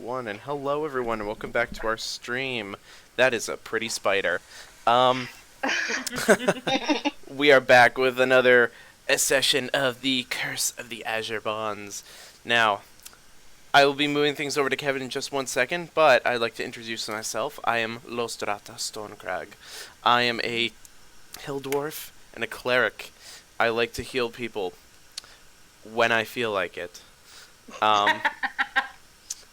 1, and hello everyone, and welcome back to our stream. That is a pretty spider. We are back with another session of the Curse of the Azure Bonds. Now, I will be moving things over to Kevin in just 1 second, but I'd like to introduce myself. I am Lostrata Stonecrag. I am a hill dwarf and a cleric. I like to heal people when I feel like it.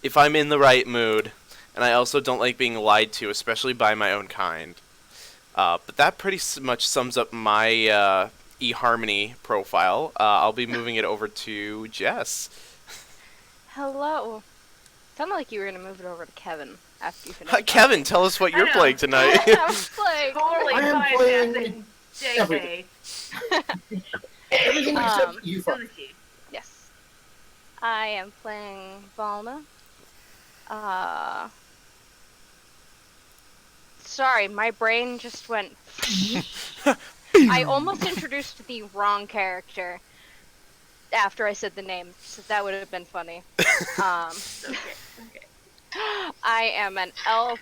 If I'm in the right mood, and I also don't like being lied to, especially by my own kind. But that pretty much sums up my eHarmony profile. I'll be moving it over to Jess. Hello. Sounded like you were gonna move it over to Kevin after you finish. Kevin, tell us what you're playing tonight. I'm playing. Totally I am bypassing everything. JK. Everything except you. Yes. I am playing Valna. Sorry, my brain just went. I almost introduced the wrong character after I said the name, so that would have been funny. Okay. I am an elf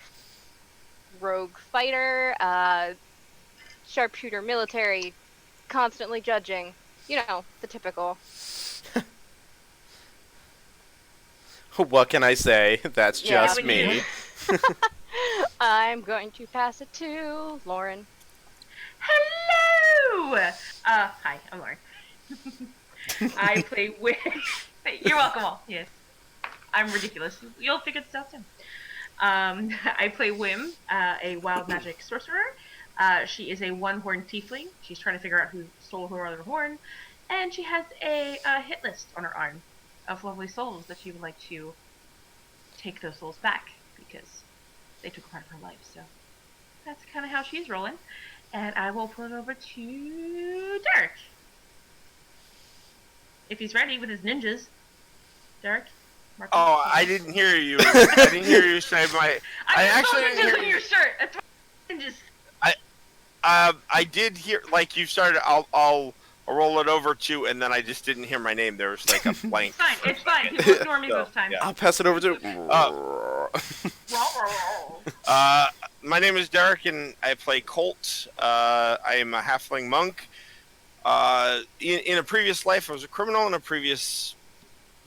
rogue fighter, sharpshooter military, constantly judging. You know, the typical. What can I say? That's just me. I'm going to pass it to Lauren. Hello! Hi, I'm Lauren. I play with... You're welcome all, yes. I'm ridiculous. You'll figure this out soon. I play Wim, a wild magic sorcerer. She is a one-horned tiefling. She's trying to figure out who stole her other horn. And she has a hit list on her arm of lovely souls that she would like to take those souls back because they took part of her life. So that's kind of how she's rolling. And I will put it over to Derek. If he's ready with his ninjas. Derek? Marcus? Oh, I didn't hear you. I didn't hear you say my... I actually didn't ninjas hear in you. your shirt. That's why ninjas. I did hear, like, you started, I'll roll it over to, and then I just didn't hear my name. There was, like, a blank. It's fine. People ignore me most times. Yeah. I'll pass it over to... My name is Derek, and I play Colt. I am a halfling monk. In a previous life, I was a criminal. In a previous,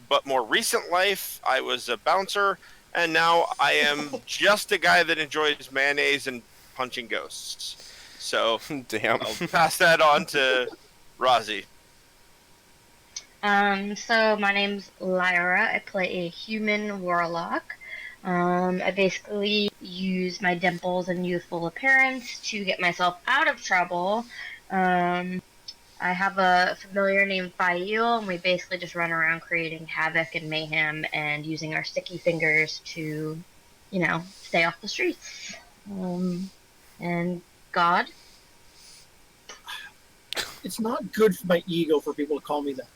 but more recent life, I was a bouncer. And now I am just a guy that enjoys mayonnaise and punching ghosts. So, Damn. I'll pass that on to Rozzy. So my name's Lyra. I play a human warlock. I basically use my dimples and youthful appearance to get myself out of trouble. I have a familiar named Fail, and we basically just run around creating havoc and mayhem and using our sticky fingers to, stay off the streets. And God? It's not good for my ego for people to call me that.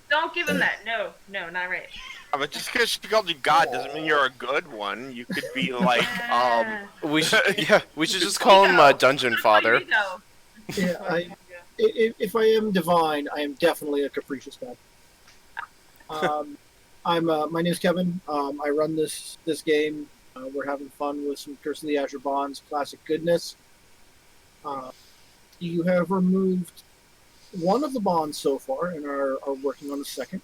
Don't give him that. No, not right. But just because she called you God doesn't mean you're a good one. You could be like, We should just call him Dungeon Father. Yeah, if I am divine, I am definitely a capricious god. My name's Kevin. I run this game. We're having fun with some Curse of the Azure Bonds, classic goodness. You have removed one of the bonds so far and are working on the second.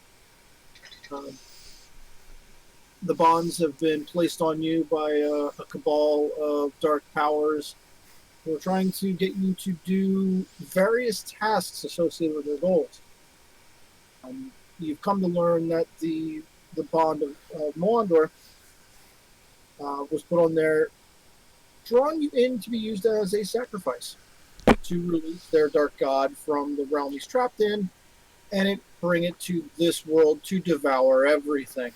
The bonds have been placed on you by a cabal of dark powers who are trying to get you to do various tasks associated with their goals. You've come to learn that the bond of Moandor was put on there, drawing you in to be used as a sacrifice to release their dark god from the realm he's trapped in, and bring it to this world to devour everything.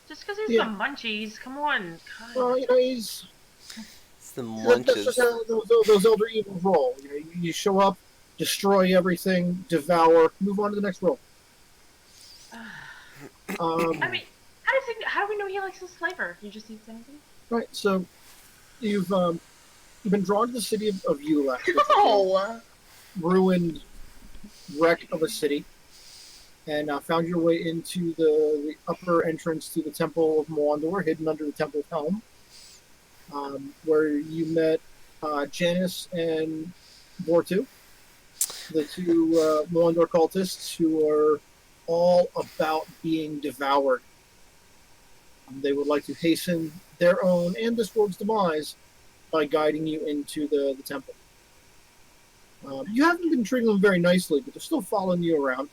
Just because he's the munchies, come on. Well, he's... It's the munches. That's just those elder evils roll. You show up, destroy everything, devour, move on to the next roll. I mean, how do we know he likes this flavor? He just eats anything? Right, so you've been drawn to the city of Eulac. Oh! Ruined wreck of a city. and found your way into the upper entrance to the Temple of Moandor, hidden under the Temple of Helm, where you met Janice and Vortu, the two Moandor cultists who are all about being devoured. They would like to hasten their own and this world's demise by guiding you into the temple. You haven't been treating them very nicely, but they're still following you around.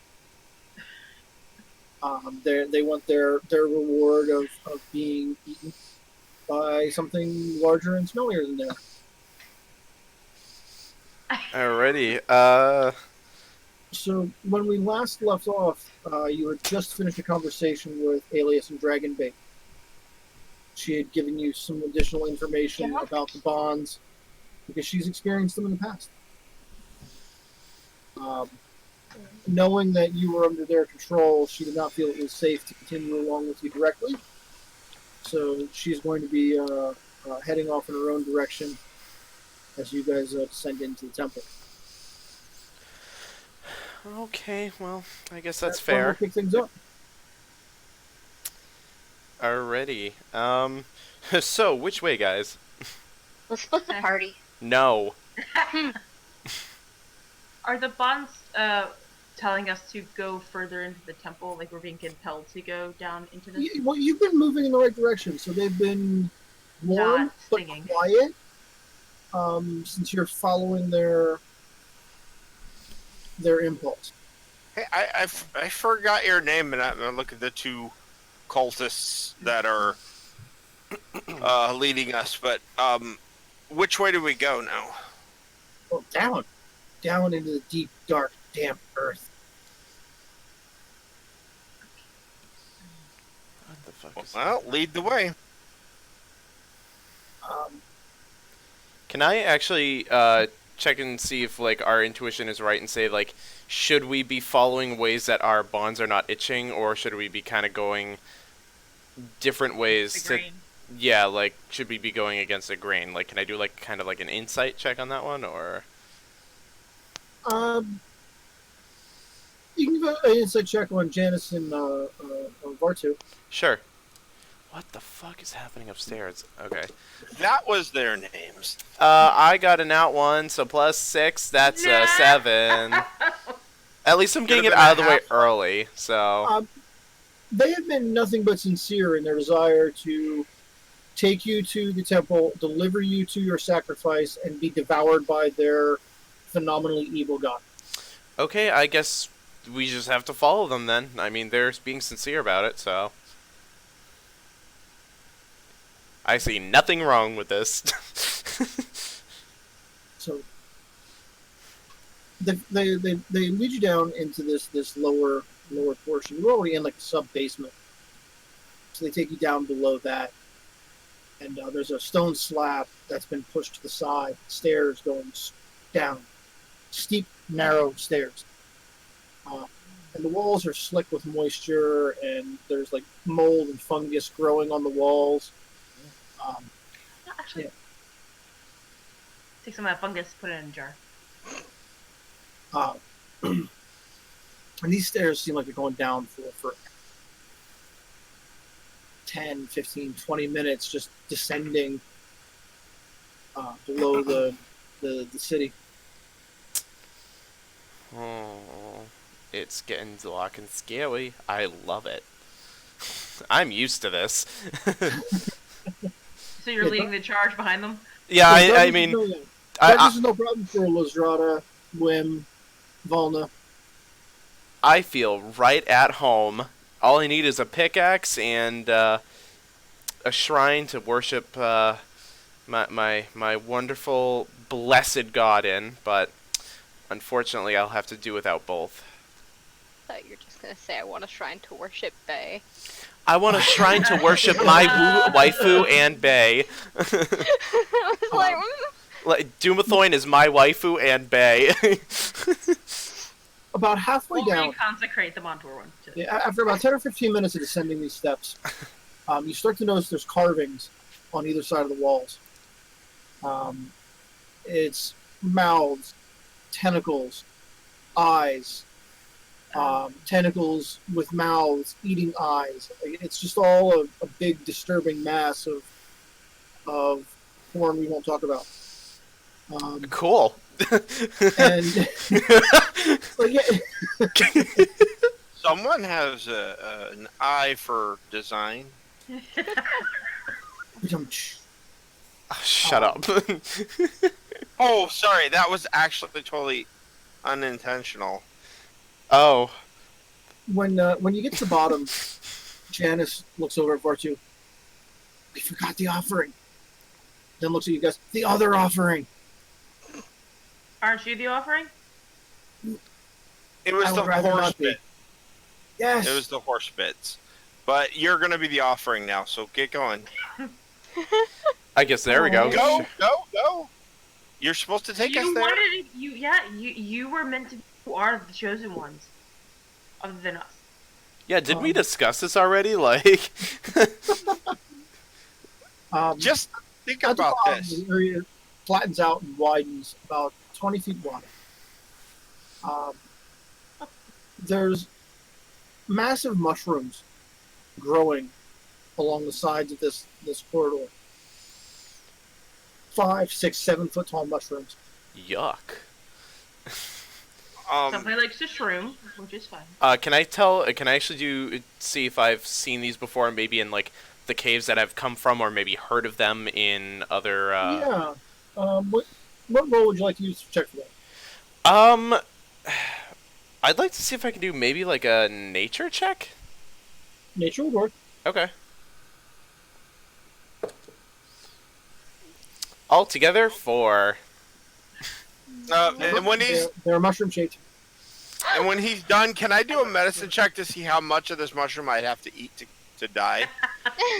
They want their reward of being eaten by something larger and smellier than they are. Alrighty. So when we last left off, you had just finished a conversation with Alias and Dragonbait. She had given you some additional information about the bonds because she's experienced them in the past. Knowing that you were under their control, she did not feel it was safe to continue along with you directly. So she's going to be heading off in her own direction as you guys descend into the temple. Okay, well, I guess that's when we'll fair. pick things up. Alrighty. So, which way, guys? Let's split the party. No. Are the bonds telling us to go further into the temple? Like we're being compelled to go down into the... Well, you've been moving in the right direction, so they've been warm Not but singing. quiet. Since you're following their impulse. Hey, I forgot your name, and I look at the two cultists that are leading us. But which way do we go now? Well, down into the deep, dark, damp earth. What the fuck is Well, lead the way. Can I actually check and see if like our intuition is right and say like, should we be following ways that our bonds are not itching, or should we be kind of going different ways The to? grain. Yeah, like should we be going against the grain? Like, can I do like kind of like an insight check on that one, or? You can give an insight check on Janice and Vartu. Sure. What the fuck is happening upstairs? Okay. That was their names. I got an out one, so +6. That's Nah. 7. At least I'm getting it Could've been out of the a way half. early. So. They have been nothing but sincere in their desire to take you to the temple, deliver you to your sacrifice, and be devoured by their phenomenally evil god. Okay, I guess we just have to follow them then. I mean, they're being sincere about it, so. I see nothing wrong with this. So they lead you down into this lower portion. You're already in like a sub basement, so they take you down below that, and there's a stone slab that's been pushed to the side. Stairs going down, steep, narrow stairs, and the walls are slick with moisture, and there's like mold and fungus growing on the walls. No, actually, Yeah. take some of that fungus, put it in a jar. And these stairs seem like they're going down for 10, 15, 20 minutes, just descending below the city. Oh, it's getting dark and scary. I love it. I'm used to this. So you're Yeah, leading the charge behind them? Yeah, I Darkness mean, Darkness is no problem for Lizrata, Wim, Volna. I feel right at home. All I need is a pickaxe and a shrine to worship my wonderful, blessed god in, but unfortunately I'll have to do without both. I thought you were just gonna say I want a shrine to worship Bay. I want a shrine to worship my waifu and Bay. I was like, Like, Dumathoin is my waifu and Bay. About halfway We'll down, reconsecrate the Montour one. Too. yeah, after about 10 or 15 minutes of descending these steps, you start to notice there's carvings on either side of the walls. It's mouths, tentacles, eyes, tentacles with mouths, eating eyes. It's just all a big disturbing mass of form we won't talk about. Cool. And but yeah, Someone has an eye for design. Shut up. Oh, sorry, that was actually totally unintentional. Oh. when you get to the bottom, Janice looks over at Vartu. We forgot the offering. Then looks at you guys. The other offering. Aren't you the offering? It was I the would rather horse not be. bit. Yes. It was the horse bits. But you're going to be the offering now, so get going. I guess there we go. Go, go, go. You're supposed to take us You there. wanted it, you were meant to be, you are the chosen ones. Other than us. Yeah, did we discuss this already? Like, Just think at the about bottom, this. the area flattens out and widens about 20 feet wide. There's massive mushrooms growing along the sides of this corridor. 5, 6, 7 foot tall mushrooms. yuck. Somebody likes to shroom, which is fine. Can I actually see if I've seen these before, maybe in, like, the caves that I've come from, or maybe heard of them in other, Yeah. What role would you like to use to check for that? I'd like to see if I can do maybe, like, a nature check? Nature would work. Okay. Altogether, 4. And when They're mushroom shaped. and when he's done, can I do a medicine check to see how much of this mushroom I'd have to eat to die?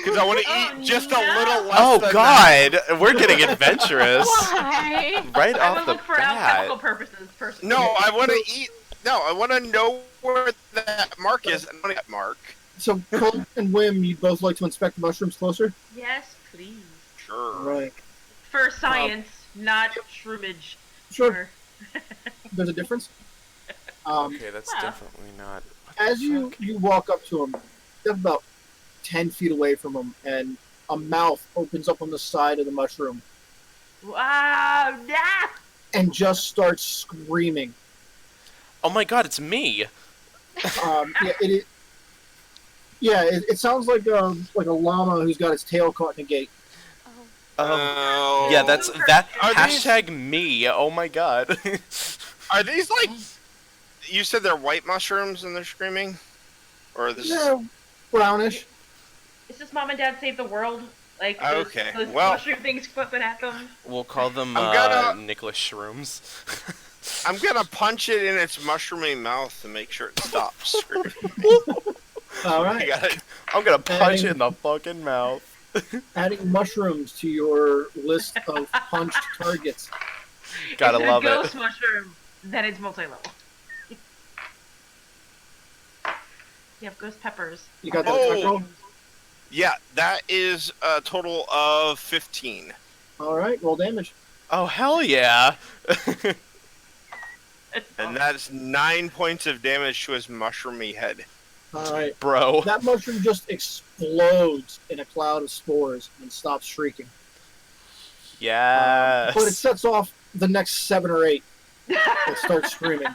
Because I want to eat just a little less. Oh, than God! We're getting adventurous. Why? Right I off would the look for bat. alchemical purposes, personally. No, I want to eat. No, I want to know where that mark is. And I want that mark. So, Colt and Wim, you'd both like to inspect the mushrooms closer? Yes, please. Sure. Right. For science, not shroomage. Sure. There's a difference. Okay, that's Well. definitely not... As you walk up to him, you're about 10 feet away from him, and a mouth opens up on the side of the mushroom Wow, nah! and just starts screaming. Oh my God, it's me! It sounds like a llama who's got its tail caught in a gate. Oh. Yeah, that's that. Are Hashtag me. Oh my God. Are these like? You said they're white mushrooms and they're screaming, or this? Yeah, brownish. Is this Mom and Dad Save the World? Like, Okay, those well- mushroom things flipping at them? We'll call them I'm gonna- Nicholas Shrooms. I'm gonna punch it in its mushroomy mouth to make sure it stops screaming. All I right. got it. I'm gonna punch it in the fucking mouth. Adding mushrooms to your list of punched targets. Gotta It's love a ghost it. mushroom, then it's multi-level. You have ghost peppers. You got that Oh. attack roll? Yeah, that is a total of 15. All right, roll damage. Oh hell yeah! And that's 9 points of damage to his mushroomy head. All right. Bro. That mushroom just explodes in a cloud of spores and stops shrieking. Yes. But it sets off the next 7 or 8 that start screaming.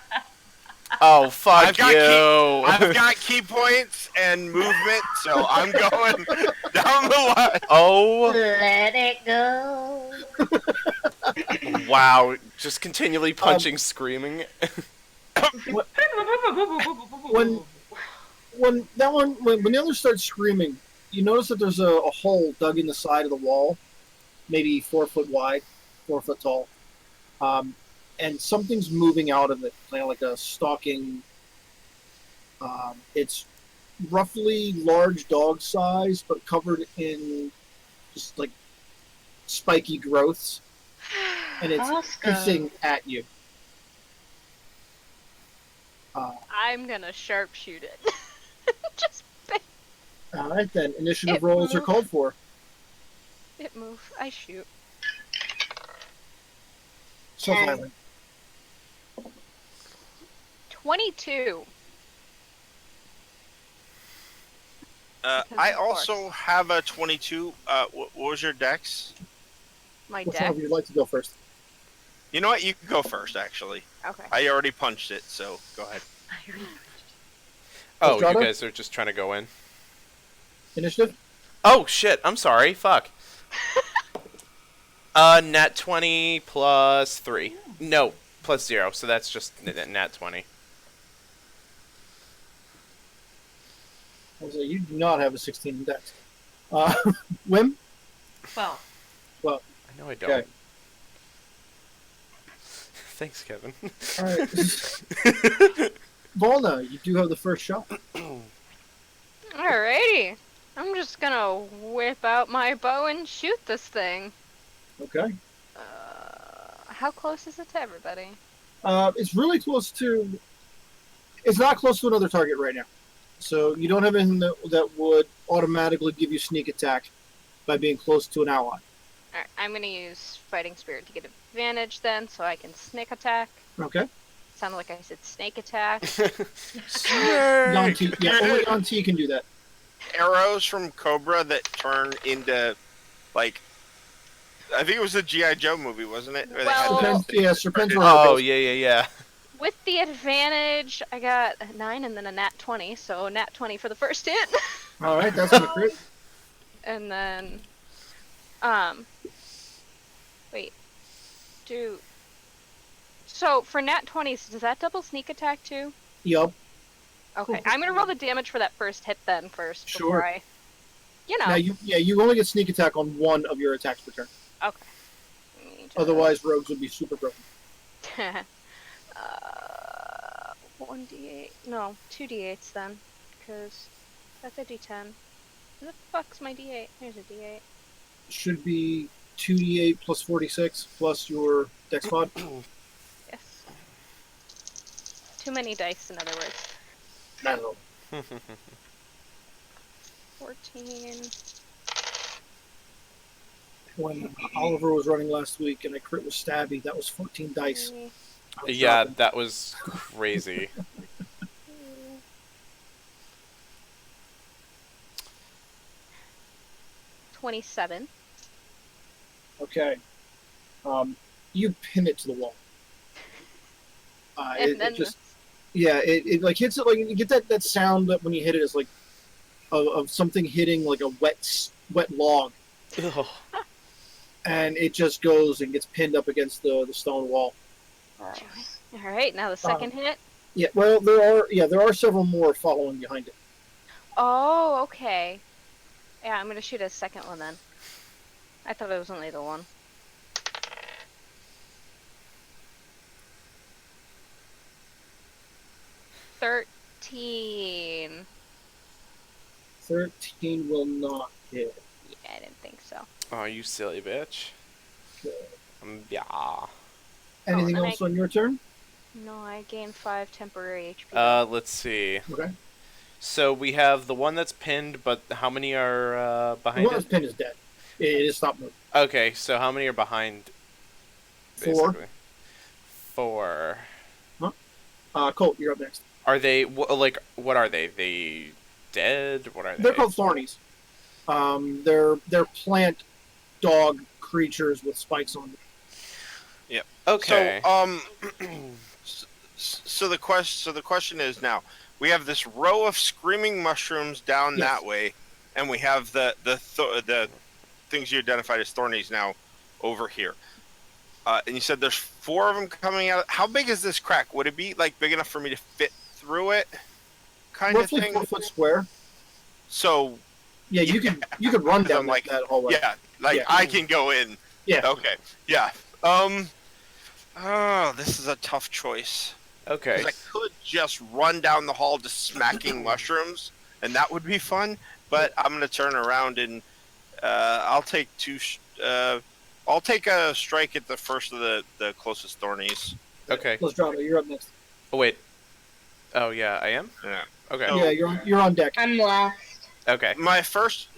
Oh fuck I've got you! I've got key points and movement, so I'm going down the line. Oh Let it go. wow! Just continually punching, screaming. When the others start screaming, you notice that there's a hole dug in the side of the wall, maybe 4 foot wide, 4 foot tall, and something's moving out of it, kind of like a stalking. It's roughly large dog size, but covered in just like spiky growths, and it's Oscar. hissing at you. I'm gonna sharpshoot it. Just All right, then. Initiative It rolls are moved. called for. hit move. I shoot. So Ten. violent. 22. Because I of also course. have a 22. What was your dex? My Which one deck. of you would like to go first? You know what? You can go first, actually. Okay. I already punched it, so go ahead. I already Oh, you Estrada? guys are just trying to go in. Initiative? Oh shit! I'm sorry. Fuck. Nat 20 plus 3. No, plus 0. So that's just nat 20. I was like, you do not have a 16 in dex. Wim? 12. Well, I know I don't. okay. Thanks, Kevin. Alright. Volna, you do have the first shot. Alrighty. I'm just gonna whip out my bow and shoot this thing. Okay. How close is it to everybody? It's really close to. It's not close to another target right now. So you don't have anything that would automatically give you sneak attack by being close to an ally. Alright, I'm gonna use Fighting Spirit to get advantage then, so I can snake attack. Okay. Sounded like I said snake attack. Yanti, yeah, only Yanti can do that. Arrows from Cobra that turn into, like, I think it was a G.I. Joe movie, wasn't it? Where they had Well- Serpents were Oh, arrows. yeah. With the advantage, I got a 9 and then a nat 20, so nat 20 for the first hit. All right, that's gonna crit. And then, wait, so for nat 20s, does that double sneak attack too? Yup. Okay, I'm gonna roll the damage for that first hit then first, Sure. before I, Now you only get sneak attack on one of your attacks per turn. Okay. Let me Otherwise, rogues would be super broken. just- 1d8, no, 2d8s then, because that's a d10. Where the fuck's my d8? Here's a d8. Should be 2d8 plus 46 plus your dex mod. Yes. Too many dice, in other words. I don't know. 14. When Oliver was running last week and I crit with Stabby, that was 14 dice. I was Yeah, dropping. that was crazy. 27. Okay. You pin it to the wall. And It then just, yeah, it like hits it, like you get that sound that when you hit it is like of something hitting like a wet log, Ugh. and it just goes and gets pinned up against the stone wall. Alright, now the second hit. Yeah, well, there are several more following behind it. Oh, okay. Yeah, I'm gonna shoot a second one then. I thought it was only the one. $13. 13 will not hit. Yeah, I didn't think so. Oh, you silly bitch. Okay. Yeah. Anything and else on your turn? No, I gained 5 temporary HP. Let's see. Okay. So we have the one that's pinned, but how many are The behind one that's it? pinned is dead. It is stopped moving. Okay, so how many are behind? 4. Basically? 4. Colt, you're up next. Are they what are they? They dead? What are they? They're called Thornies. They're plant dog creatures with spikes on them. Okay. So the question is now we have this row of screaming mushrooms down Yes. that way, and we have the things you identified as thornies now over here. And you said there's 4 of them coming out. How big is this crack? Would it be like big enough for me to fit through it? Kind Roughly of thing. 4 foot square. So Yeah, you could run down like that hallway. yeah, like Yeah. I can go in. Yeah. Okay. Yeah. Oh, this is a tough choice. Okay. 'Cause I could just run down the hall just smacking mushrooms, and that would be fun. But I'm gonna turn around and I'll take I'll take a strike at the first of the closest thornies. Okay. Let's drop it. You're up next. Oh wait. Oh yeah, I am. Yeah. Okay. Oh. Yeah, you're on deck. I'm last. Okay. My first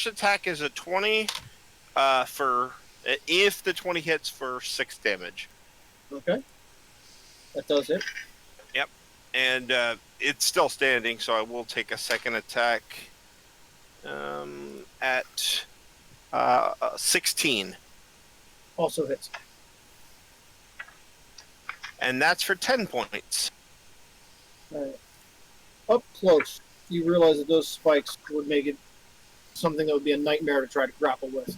attack is a 20 for if the 20 hits for 6 damage, Okay. That does it. and it's still standing, so I will take a second attack. At 16. Also hits. And that's for 10 points. Alright. Up close, you realize that those spikes would make it something that would be a nightmare to try to grapple with.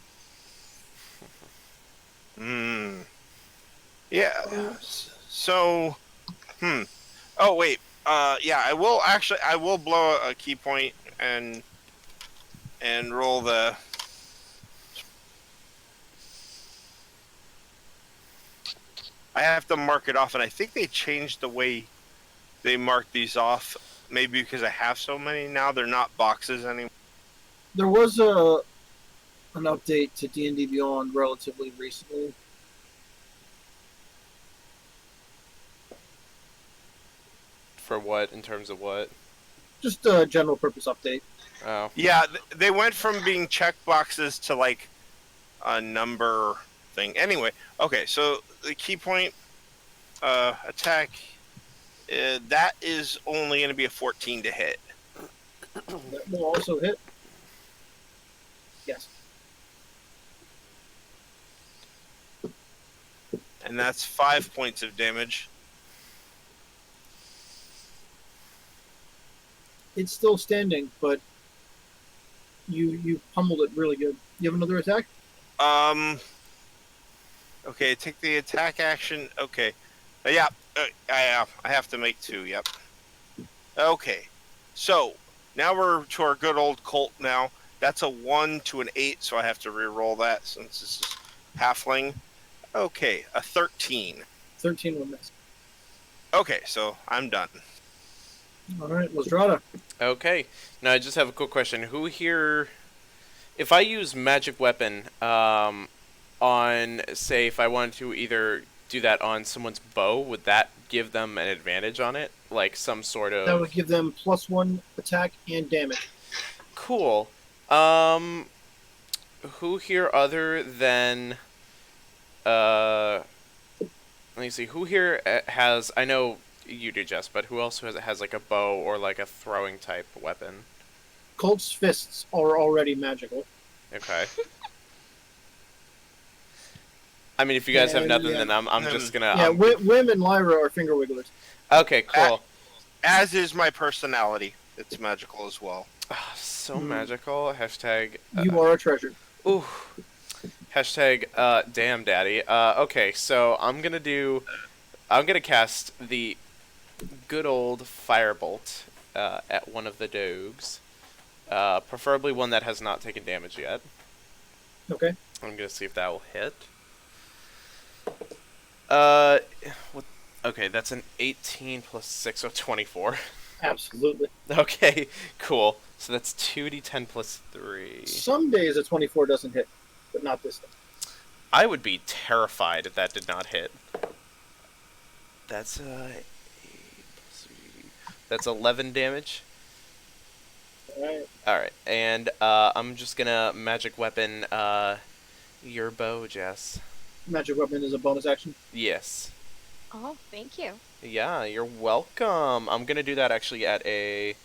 Yeah. So, Oh wait. Yeah, I will blow a key point and roll the. I have to mark it off, and I think they changed the way they mark these off. Maybe because I have so many now, they're not boxes anymore. There was an update to D&D Beyond relatively recently. For what? In terms of what? Just a general purpose update. Oh. Yeah, they went from being check boxes to like a number thing. Anyway, okay, so the key point attack, that is only going to be a 14 to hit. That will also hit. Yes. And that's 5 points of damage. It's still standing, but you pummeled it really good. You have another attack? Okay, take the attack action. Okay. Yeah, I have to make 2, yep. Okay. So, now we're to our good old Colt now. That's a 1 to an 8, so I have to re-roll that since this is halfling. Okay, a 13. 13 will miss. Okay, so I'm done. Alright, Lastrada. Okay. Now I just have a quick question. Who here, if I use magic weapon, on, say, if I wanted to either do that on someone's bow, would that give them an advantage on it? Like some sort of... That would give them +1 attack and damage. Cool. Who here other than... let me see. Who here has... I know you do, Jess, but who else has like a bow or like a throwing type weapon? Colt's fists are already magical. Okay. I mean, if you guys have nothing, then I'm just gonna... Yeah, Wim and Lyra are finger wigglers. Okay, cool. As is my personality. It's magical as well. So magical. Hashtag... You are a treasure. Ooh. Hashtag, damn daddy. Okay, so I'm gonna cast the good old firebolt, at one of the dogs. Preferably one that has not taken damage yet. Okay. I'm gonna see if that will hit. Okay, that's an 18 plus 6, so 24. Absolutely. Okay, cool. So that's 2d10 plus 3. Some days a 24 doesn't hit, but not this time. I would be terrified if that did not hit. That's 11 damage. Alright, and I'm just gonna magic weapon your bow, Jess. Magic weapon is a bonus action. Yes. Oh, thank you. Yeah, you're welcome. I'm gonna do that actually at a...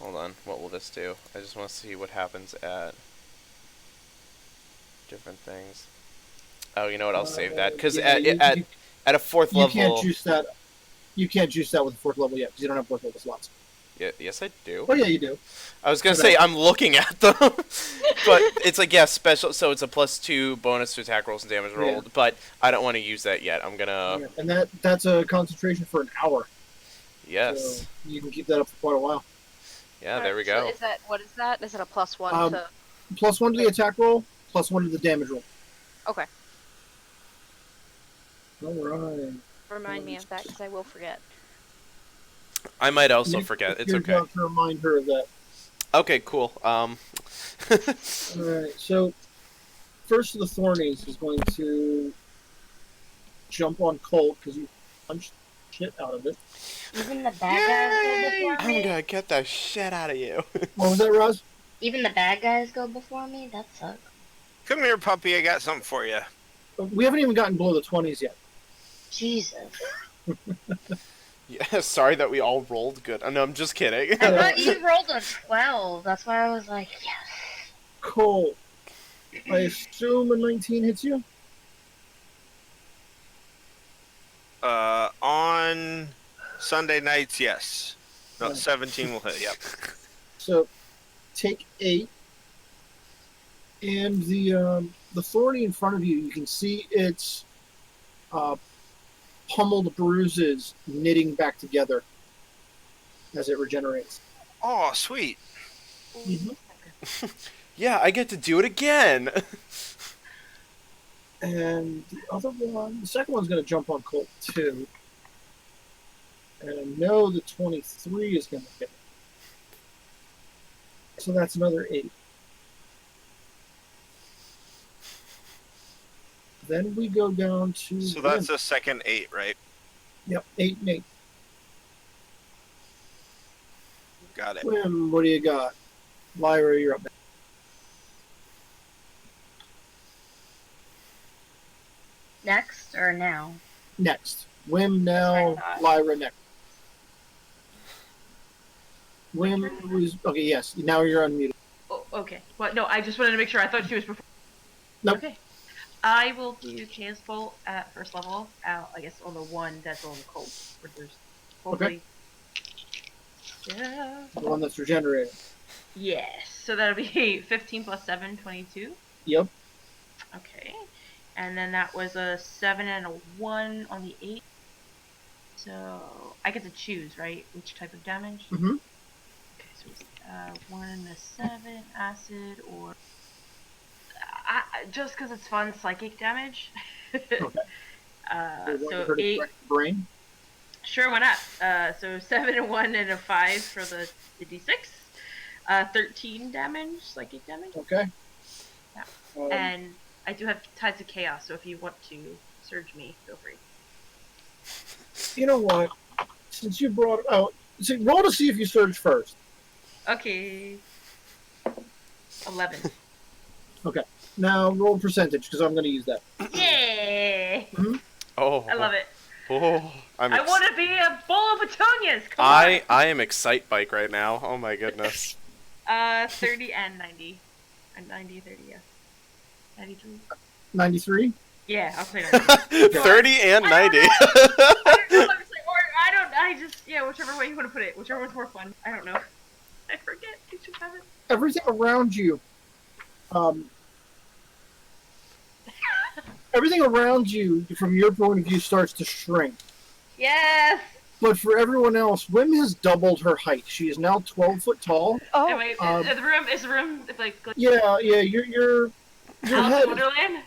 Hold on, what will this do? I just want to see what happens at different things. Oh, you know what? I'll save that because yeah, at a 4th level. You can't juice that. You can't juice that with 4th level yet because you don't have 4th level slots. Yeah, yes, I do. Oh yeah, you do. I was gonna say I'm looking at them, but it's like special. So it's a +2 bonus to attack rolls and damage rolled. But I don't want to use that yet. I'm gonna. Yeah, and that's a concentration for an hour. Yes. So you can keep that up for quite a while. Yeah, there we go. So what is that? Is it a +1 to... +1 to the attack roll, +1 to the damage roll. Okay. Alright. Remind me of that because I will forget. I might also forget. It's okay. To remind her of that. Okay, cool. Alright, so first of the Thornies is going to jump on Colt because you punched shit out of it. Even the bad guys go before I'm me? gonna get the shit out of you. What was that, Roz? Even the bad guys go before me? That sucks. Come here, puppy. I got something for you. We haven't even gotten below the 20s yet. Jesus. Yeah, sorry that we all rolled good. No, I'm just kidding. I thought you rolled a 12. That's why I was like, yes. Cool. I assume a 19 hits you? On Sunday nights, yes. No, Oh. 17 will hit. Yep. So take 8. And the thorny in front of you, you can see its pummeled bruises knitting back together as it regenerates. Oh, sweet. Yeah, I get to do it again. And the other one, the second one's going to jump on Colt too. And I know the 23 is going to hit. So that's another 8. Then we go down to... So that's a second 8, right? Yep, 8 and 8. Got it. Wim, what do you got? Lyra, you're up next. Next or now? Next. Wim now, Lyra next. Wim was... Okay, yes, now you're unmuted. Oh, okay. Well, no, I just wanted to make sure. I thought she was before. Nope. Okay. I will do Chaos Bolt at first level. I guess on the one that's on the cold. Okay. Yeah. The one that's regenerating. Yes. So that'll be 15 plus 7, 22. Yep. Okay. And then that was a 7 and a 1 on the 8. So I get to choose, right? Which type of damage? Mm-hmm. Okay, so it's 1 and a 7, acid, or... just because it's fun, psychic damage. Okay. So 8... Brain? Sure, why not? So 7 and 1 and a 5 for the D6. 13 damage, psychic damage. Okay. Yeah. And I do have Tides of Chaos, so if you want to surge me, feel free. You know what? Since you brought it out, roll to see if you surge first. Okay. 11. Okay. Now roll percentage, because I'm going to use that. Yay! Oh. I love it. Oh, I want to be a bowl of petunias! Come on! I am Excite Bike right now. Oh my goodness. 30 and 90. And 90, 30, yeah. 93. 93? Yeah, I'll play that. 30 and 90. I don't know. Yeah, whichever way you want to put it. Whichever one's more fun. I don't know. I forget. You should have it. Everything around you, everything around you, from your point of view, starts to shrink. Yes! But for everyone else, Wim has doubled her height. She is now 12 foot tall. Oh, Anyway, is the room like Yeah, your Alice head in Wonderland?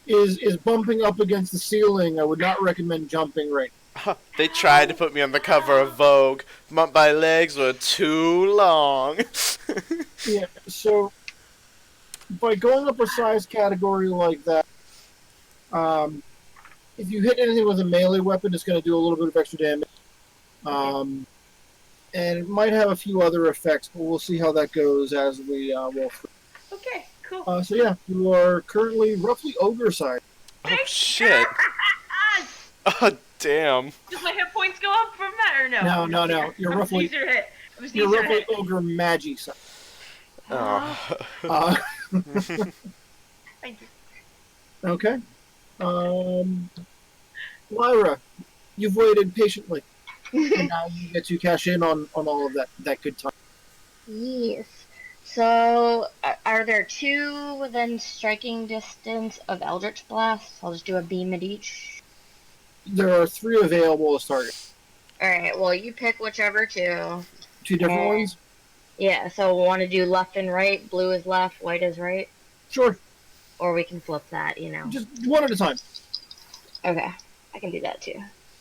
is bumping up against the ceiling. I would not recommend jumping right now. They tried to put me on the cover of Vogue, but my legs were too long. Yeah, so by going up a size category like that, if you hit anything with a melee weapon, it's going to do a little bit of extra damage. And it might have a few other effects, but we'll see how that goes as we roll through. Okay, cool. So yeah, you are currently roughly ogre size. Oh shit. Oh damn. Does my hit points go up from that or no? No. You're I'm roughly easier hit. you're roughly ogre magi size. Oh. Thank you. Okay. Lyra, you've waited patiently, and now you get to cash in on all of that good time. Yes. So, are there 2 within striking distance of Eldritch Blast? I'll just do a beam at each. There are 3 available as targets. Alright, well, you pick whichever 2. 2 different ones? Yeah, so we want to do left and right. Blue is left, white is right. Sure. Or we can flip that, Just one at a time. Okay, I can do that too.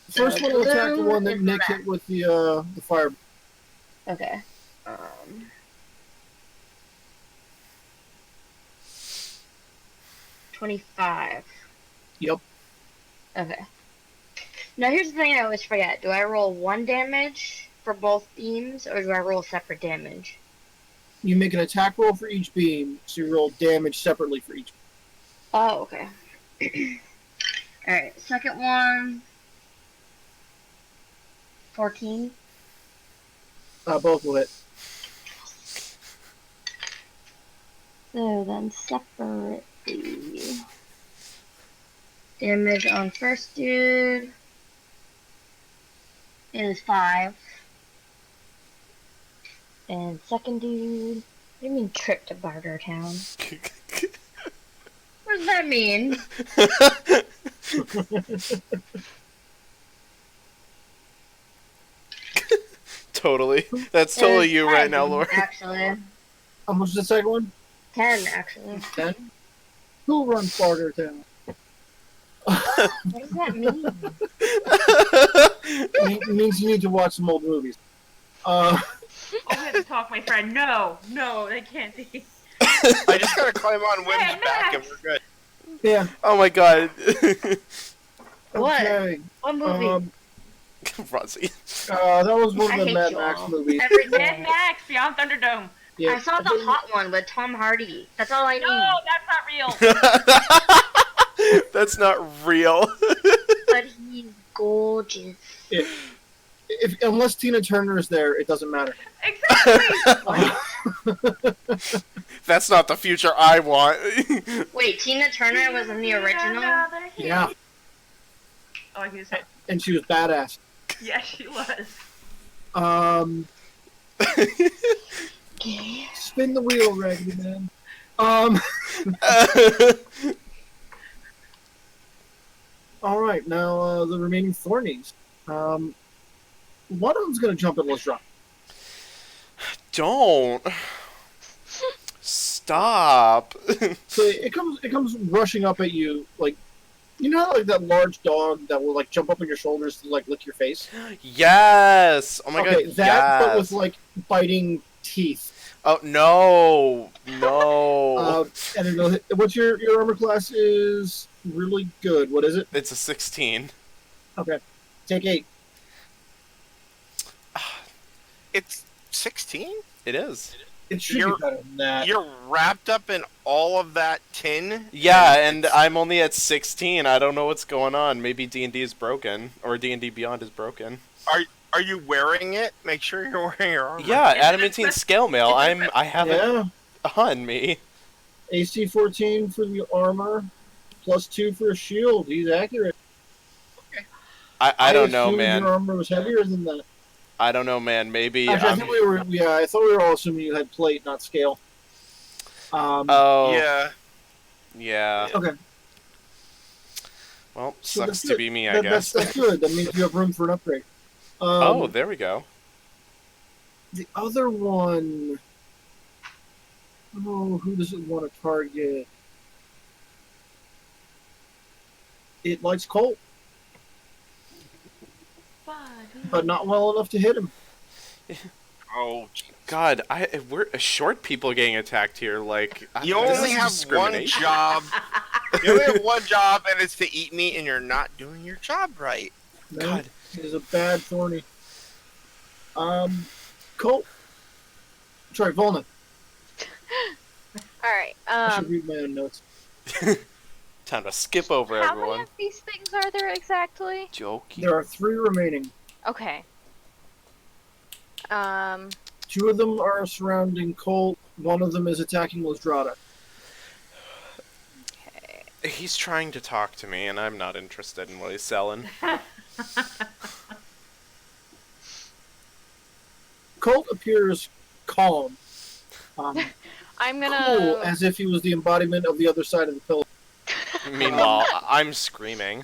First one will attack the one that Nick hit with the fire. Okay. 25. Yep. Okay. Now here's the thing I always forget. Do I roll 1 damage for both beams, or do I roll separate damage? You make an attack roll for each beam, so you roll damage separately for each. Oh, okay. Alright, second one. 14. Both will hit. So then separately. Damage on first dude is 5. And second dude. What do you mean trip to Barter Town? What does that mean? Totally. That's totally you right now, Laura. Actually. How much is the second one? 10, actually. 10? Who runs Barter Town? What does that mean? It means you need to watch some old movies. Oh, we have to talk, my friend. No, that can't be. I just gotta climb on Wim's Hey, back and Max! we're good. Yeah. Oh my god. What? Okay. What movie? Rossi. That was one I of the hate Mad you Max all. movies. Every Mad day. Max Beyond Thunderdome. Yeah. I saw the hot one with Tom Hardy. That's all I need. No, that's not real. That's not real. But he's gorgeous. Unless Tina Turner is there, it doesn't matter. Exactly. That's not the future I want. Wait, Tina Turner was in the original? Yeah. Oh, I can say. And she was badass. Yes, she was. Okay. Spin the wheel, Raggedy Man. All right, now the remaining Thornies. One of them's gonna jump at Lestrade. Don't. Stop. So it comes rushing up at you, like, you know, like that large dog that will like jump up on your shoulders to like lick your face. Yes. Oh my Okay, god. that, but yes. with like biting teeth. Oh no. No. And it'll hit, what's your armor class is really good. What is it? It's a 16. Okay, take 8. It's 16? It is. It should You're- be better than that. You're wrapped up in all of that tin? Yeah, and I'm only at 16. I don't know what's going on. Maybe D&D is broken, or D&D Beyond is broken. Are you wearing it? Make sure you're wearing your armor. Yeah, Is it adamantine equipped? scale mail. Is it I have it Yeah, on me. AC 14 for the armor, +2 for a shield. He's accurate. I don't know, assumed man. Your armor was heavier than that. I don't know, man. Maybe. Actually, I think we were. Yeah, I thought we were all assuming you had plate, not scale. Oh. Yeah. Yeah. Okay. Well, So sucks that's to good. be me, I guess. That's good. That means you have room for an upgrade. Oh, there we go. The other one. Oh, who does it want to target? It likes Colt, but not well enough to hit him. Oh, God, we're short people getting attacked here. Like, you this only is have one discrimination. job. You only have one job, and it's to eat meat, and you're not doing your job right. No, God. He's a bad thorny. Colt. Sorry, Volna. Alright, I should read my own notes. Time to skip over how everyone. many of these things are there exactly? Jokey. There are 3 remaining. Okay. 2 of them are surrounding Colt. 1 of them is attacking Lestrade. Okay. He's trying to talk to me, and I'm not interested in what he's selling. Colt appears calm. I'm gonna... Cool, as if he was the embodiment of the other side of the pillar. Meanwhile, I'm screaming.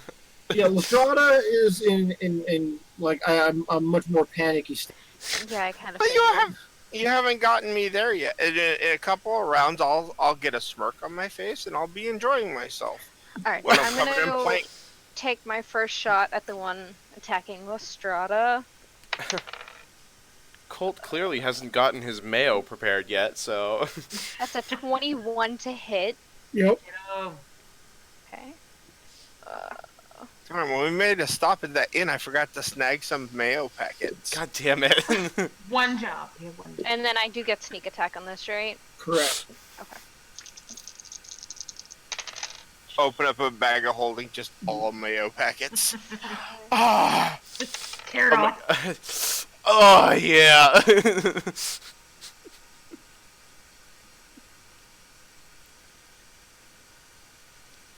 Yeah, Lestrade is in like I'm much more panicky state. Yeah, I kind of But you haven't gotten me there yet. In a couple of rounds, I'll get a smirk on my face, and I'll be enjoying myself. Alright, When I'm I'm covered in gonna plank. take my first shot at the one attacking Lestrade. Colt clearly hasn't gotten his mayo prepared yet, so... That's a 21 to hit. Yep. Oh, Okay. Darn, when we made a stop at that inn, I forgot to snag some mayo packets. God damn it. one job. You have one job. And then I do get sneak attack on this, right? Correct. Okay. Open up a bag of holding just all mayo packets. Ah! Tear it Oh, off. oh yeah.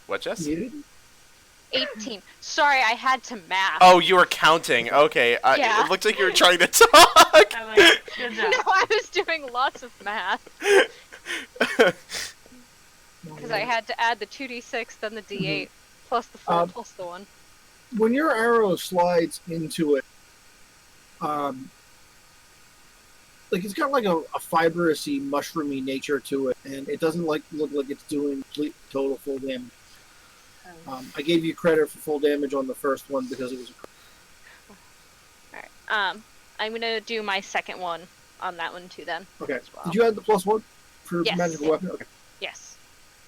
What, Jess? Muted? 18. Sorry, I had to math. Oh, you were counting. Okay. Yeah. It looked like you were trying to talk. I'm like, good job. No, I was doing lots of math. Because I had to add the 2d6, then the d8, plus the 4, plus the 1. When your arrow slides into it, like it's got like a fibrous-y, mushroomy nature to it, and it doesn't look like it's doing complete total full damage. I gave you credit for full damage on the first one because it was. Alright, I'm gonna do my second one on that one too then. Okay. As well. Did you add the +1 for Yes. magical weapon? Okay. Yes.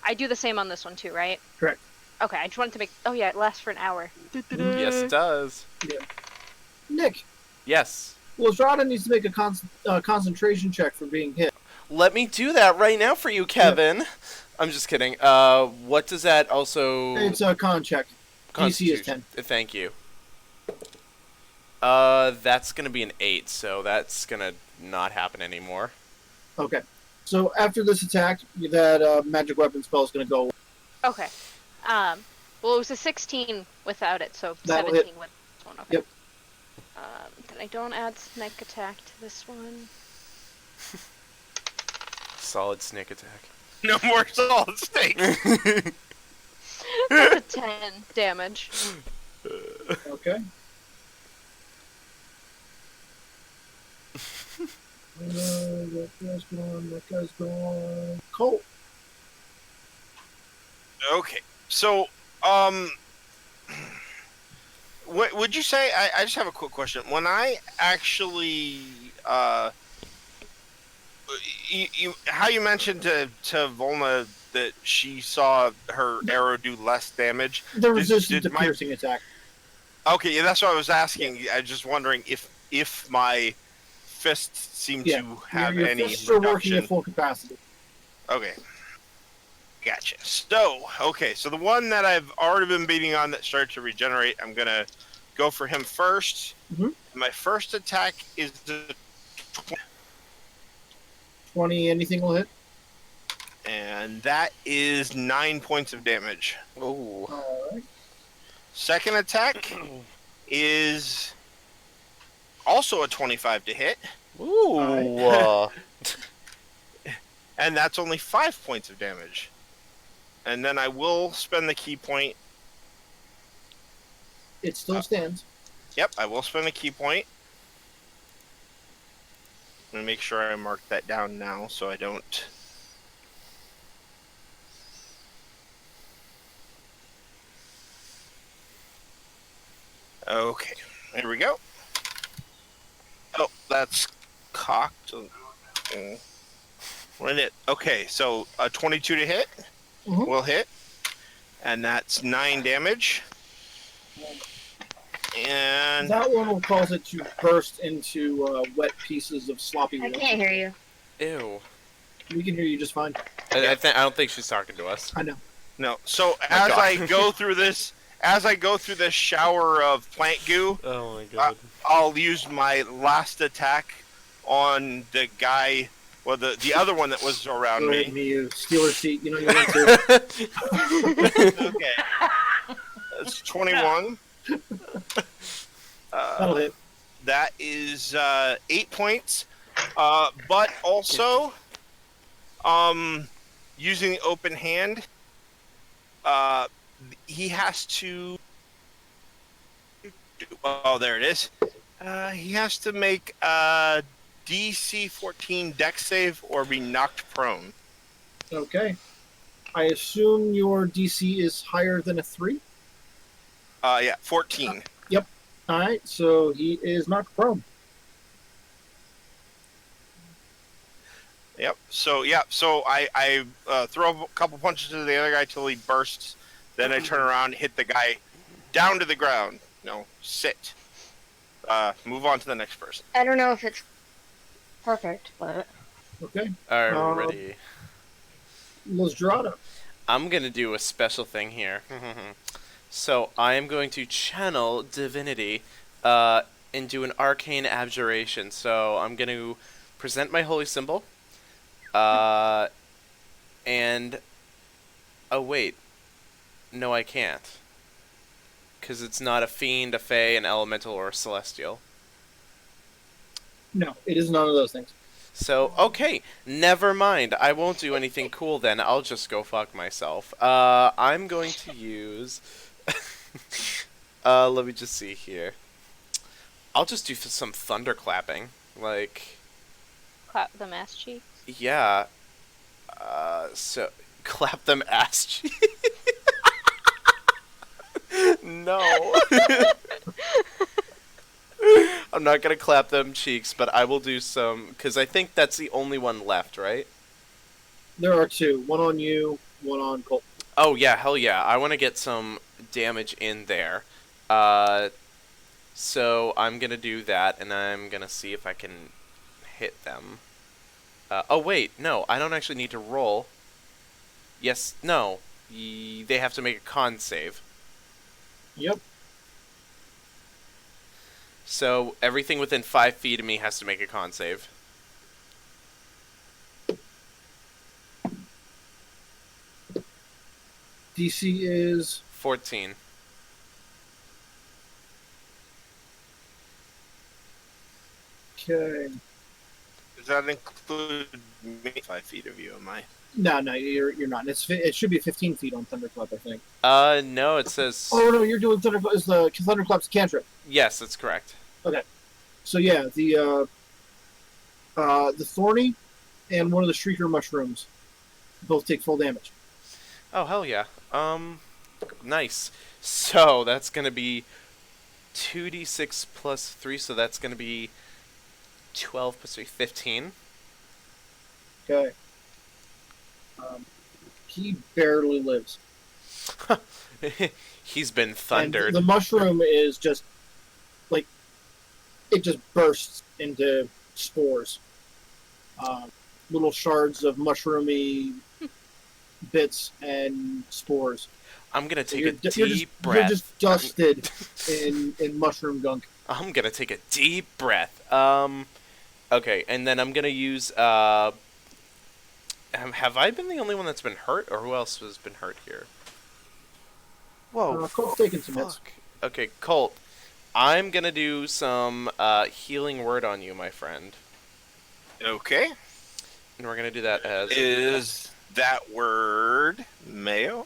I do the same on this one too, right? Correct. Okay, I just wanted to make... Oh yeah, it lasts for an hour. Yes, it does. Nick, Yes. Lozrada needs to make a concentration check for being hit. Let me do that right now for you, Kevin. I'm just kidding. What does that also... It's a con check. DC is 10. Thank you. That's gonna be an 8, so that's gonna not happen anymore. Okay. So after this attack, that magic weapon spell is going to go away. Okay. Well, it was a 16 without it, so That'll 17 hit. with this one. Okay. Yep. Then I don't add sneak attack to this one. Solid snake attack. No more solid snakes. That's a 10 damage. Okay. That guy's gone. Colt. Okay, so would you say? I just have a quick question. When I actually how you mentioned to Volna that she saw her arrow do less damage. The resistance to my- piercing attack. Okay, yeah, that's what I was asking. I was just wondering if my fists seem Yeah. to have your any fists are working reduction. at full capacity. Okay. Gotcha. So the one that I've already been beating on that started to regenerate, I'm going to go for him first. Mhm. My first attack is the 20, anything will hit. and that is 9 points of damage. Oh. Alright. Second attack is also a 25 to hit, Ooh. and that's only 5 points of damage. And then I will spend the key point. It still stands. Yep, I will spend a key point. I'm going to make sure I mark that down now so I don't... Okay, there we go. Oh, that's cocked. When it... Okay, so a 22 to hit Mhm. will hit. And that's 9 damage. And... That one will cause it to burst into wet pieces of sloppy I wood. can't hear you. Ew. We can hear you just fine. I don't think she's talking to us. I know. No. So as God. I go through this shower of plant goo, Oh my god. I'll use my last attack on the guy, well, the other one that was around Go ahead, me. you Steeler seat. You know you want to. Okay. That's 21. That'll hit. That is 8 points. But also, using the open hand, he has to. Oh, there it is. He has to make a DC 14 dex save or be knocked prone. Okay. I assume your DC is higher than a 3? Yeah, 14. Alright, so he is knocked prone. Yep. So I throw a couple punches to the other guy till he bursts. Then I turn around, hit the guy down to the ground. No, sit. Move on to the next person. I don't know if it's perfect, but Okay. Alrighty. Lozdrada. I'm gonna do a special thing here. So I am going to channel divinity and do an arcane abjuration. So I'm going to present my holy symbol. And... Oh, wait. No, I can't. Because it's not a fiend, a fae, an elemental, or a celestial. No, it is none of those things. So, okay, never mind. I won't do anything cool then. I'll just go fuck myself. I'm going to use... let me just see here. I'll just do some thunderclapping. Like, Clap them ass cheeks. yeah. So, clap them ass cheeks. No. I'm not gonna clap them cheeks, but I will do some, because I think that's the only one left, right? There are two. One on you, one on Colt. Oh, yeah, hell yeah. I want to get some damage in there. So I'm gonna do that, and I'm gonna see if I can hit them. Oh, wait, no, I don't actually need to roll. Yes, no. They have to make a con save. Yep. So everything within 5 feet of me has to make a con save. DC is 14. okay. Does that include me? 5 feet of you, am I? No, you're not. It should be 15 feet on Thunderclap, I think. No, it says... Oh no, you're doing Thunderclap. Is the Thunderclap's cantrip? Yes, that's correct. Okay. So yeah, the thorny and one of the shrieker mushrooms both take full damage. Oh, hell yeah. Nice. So, that's gonna be 2d6 plus 3, so that's gonna be 12 plus 3, 15. Okay. He barely lives. He's been thundered. And the mushroom is just, like, it just bursts into spores. Little shards of mushroomy bits and spores. I'm gonna take a You're deep breath. You're just dusted in mushroom gunk. I'm gonna take a deep breath. Okay, and then I'm gonna use, have I been the only one that's been hurt, or who else has been hurt here? Whoa, Colt's taking some hits. fuck. Okay, Colt, I'm gonna do some, healing word on you, my friend. Okay. And we're gonna do that as... Is that word mayo?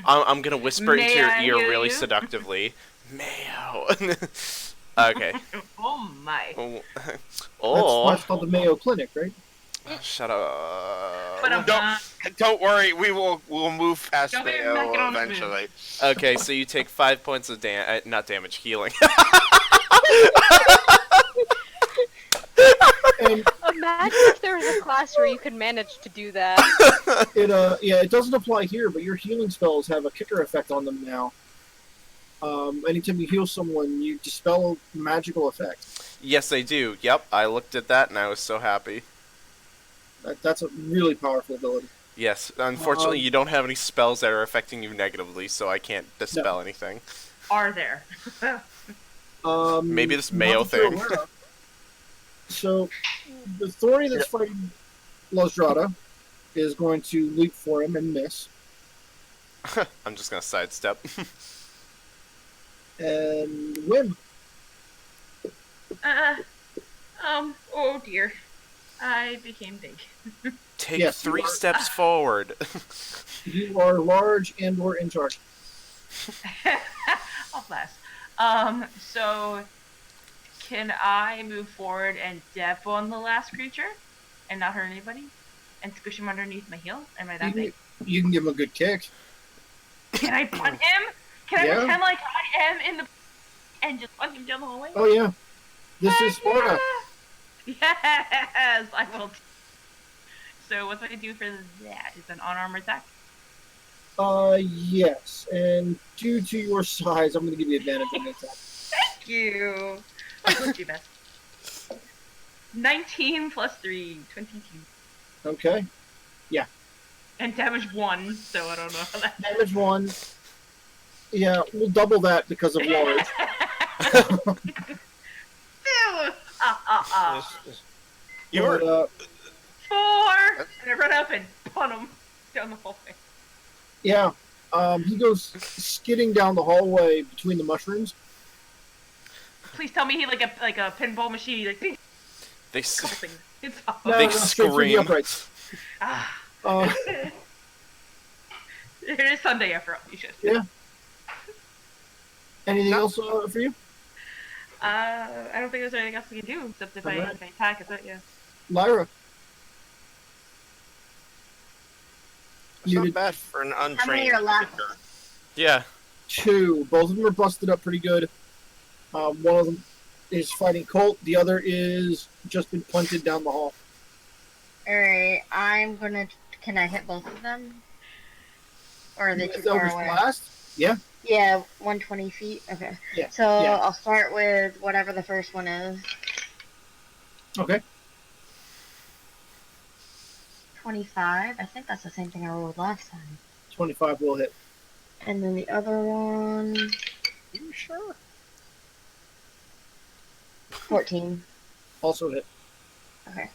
I'm gonna whisper into your May I ear hear really you? seductively. Mayo. Okay. Oh my. Oh. That's why it's called the Mayo Clinic, right? Shut up. But Don't worry, we'll move past Don't get mayo back on the eventually. Okay, so you take 5 points of not damage, healing. And Imagine if there was a class where you could manage to do that. it doesn't apply here, but your healing spells have a kicker effect on them now. Anytime you heal someone, you dispel magical effects. Yes, they do. Yep, I looked at that and I was so happy. That's a really powerful ability. Yes, unfortunately, you don't have any spells that are affecting you negatively, so I can't dispel anything. are there? Maybe this not Mayo that you're thing. aware of. So, the Thorny that's fighting Lasdrada is going to leap for him and miss. I'm just gonna sidestep. And Wim. Oh dear. I became big. Take Yes, you 3 are- steps forward. You are large and or in charge. Oh, bless. So can I move forward and dep on the last creature and not hurt anybody? And squish him underneath my heel? Am I that big? You can give him a good kick. Can I punt him? Can Yeah. I pretend like I am in the and just punt him down the hallway? Oh yeah. This is Sparta. Yes, I will. So what do I do for that? It's an unarmored attack. Yes. And due to your size, I'm going to give you advantage on the attack. Thank you. I'll let you best. 19 plus 3, 22. Okay. And damage 1, so I don't know how that. Damage 1. Yeah, we'll double that because of large. You were. But, 4! And I run up and punt him down the hallway. yeah. He goes skidding down the hallway between the mushrooms. Please tell me he like a pinball machine. Like They couple things. It's They straight through the scream. uprights. Uh, It is Sunday after all. You should. Yeah. Anything else for you? I don't think there's anything else we can do except if I attack. Is it? Yeah. Lyra. It's You not did bad for an How many untrained are left? character. Yeah. 2. Both of them are busted up pretty good. One of them is fighting Colt. The other is just been punted down the hall. Alright, I'm gonna. Can I hit both of them? Or are they too With far Eldritch away? Blast? Yeah. Yeah, 120 feet. Okay. Yeah. So Yeah. I'll start with whatever the first one is. Okay. 25. I think that's the same thing I rolled last time. 25 will hit. And then the other one, You sure? 14. Also hit. Okay.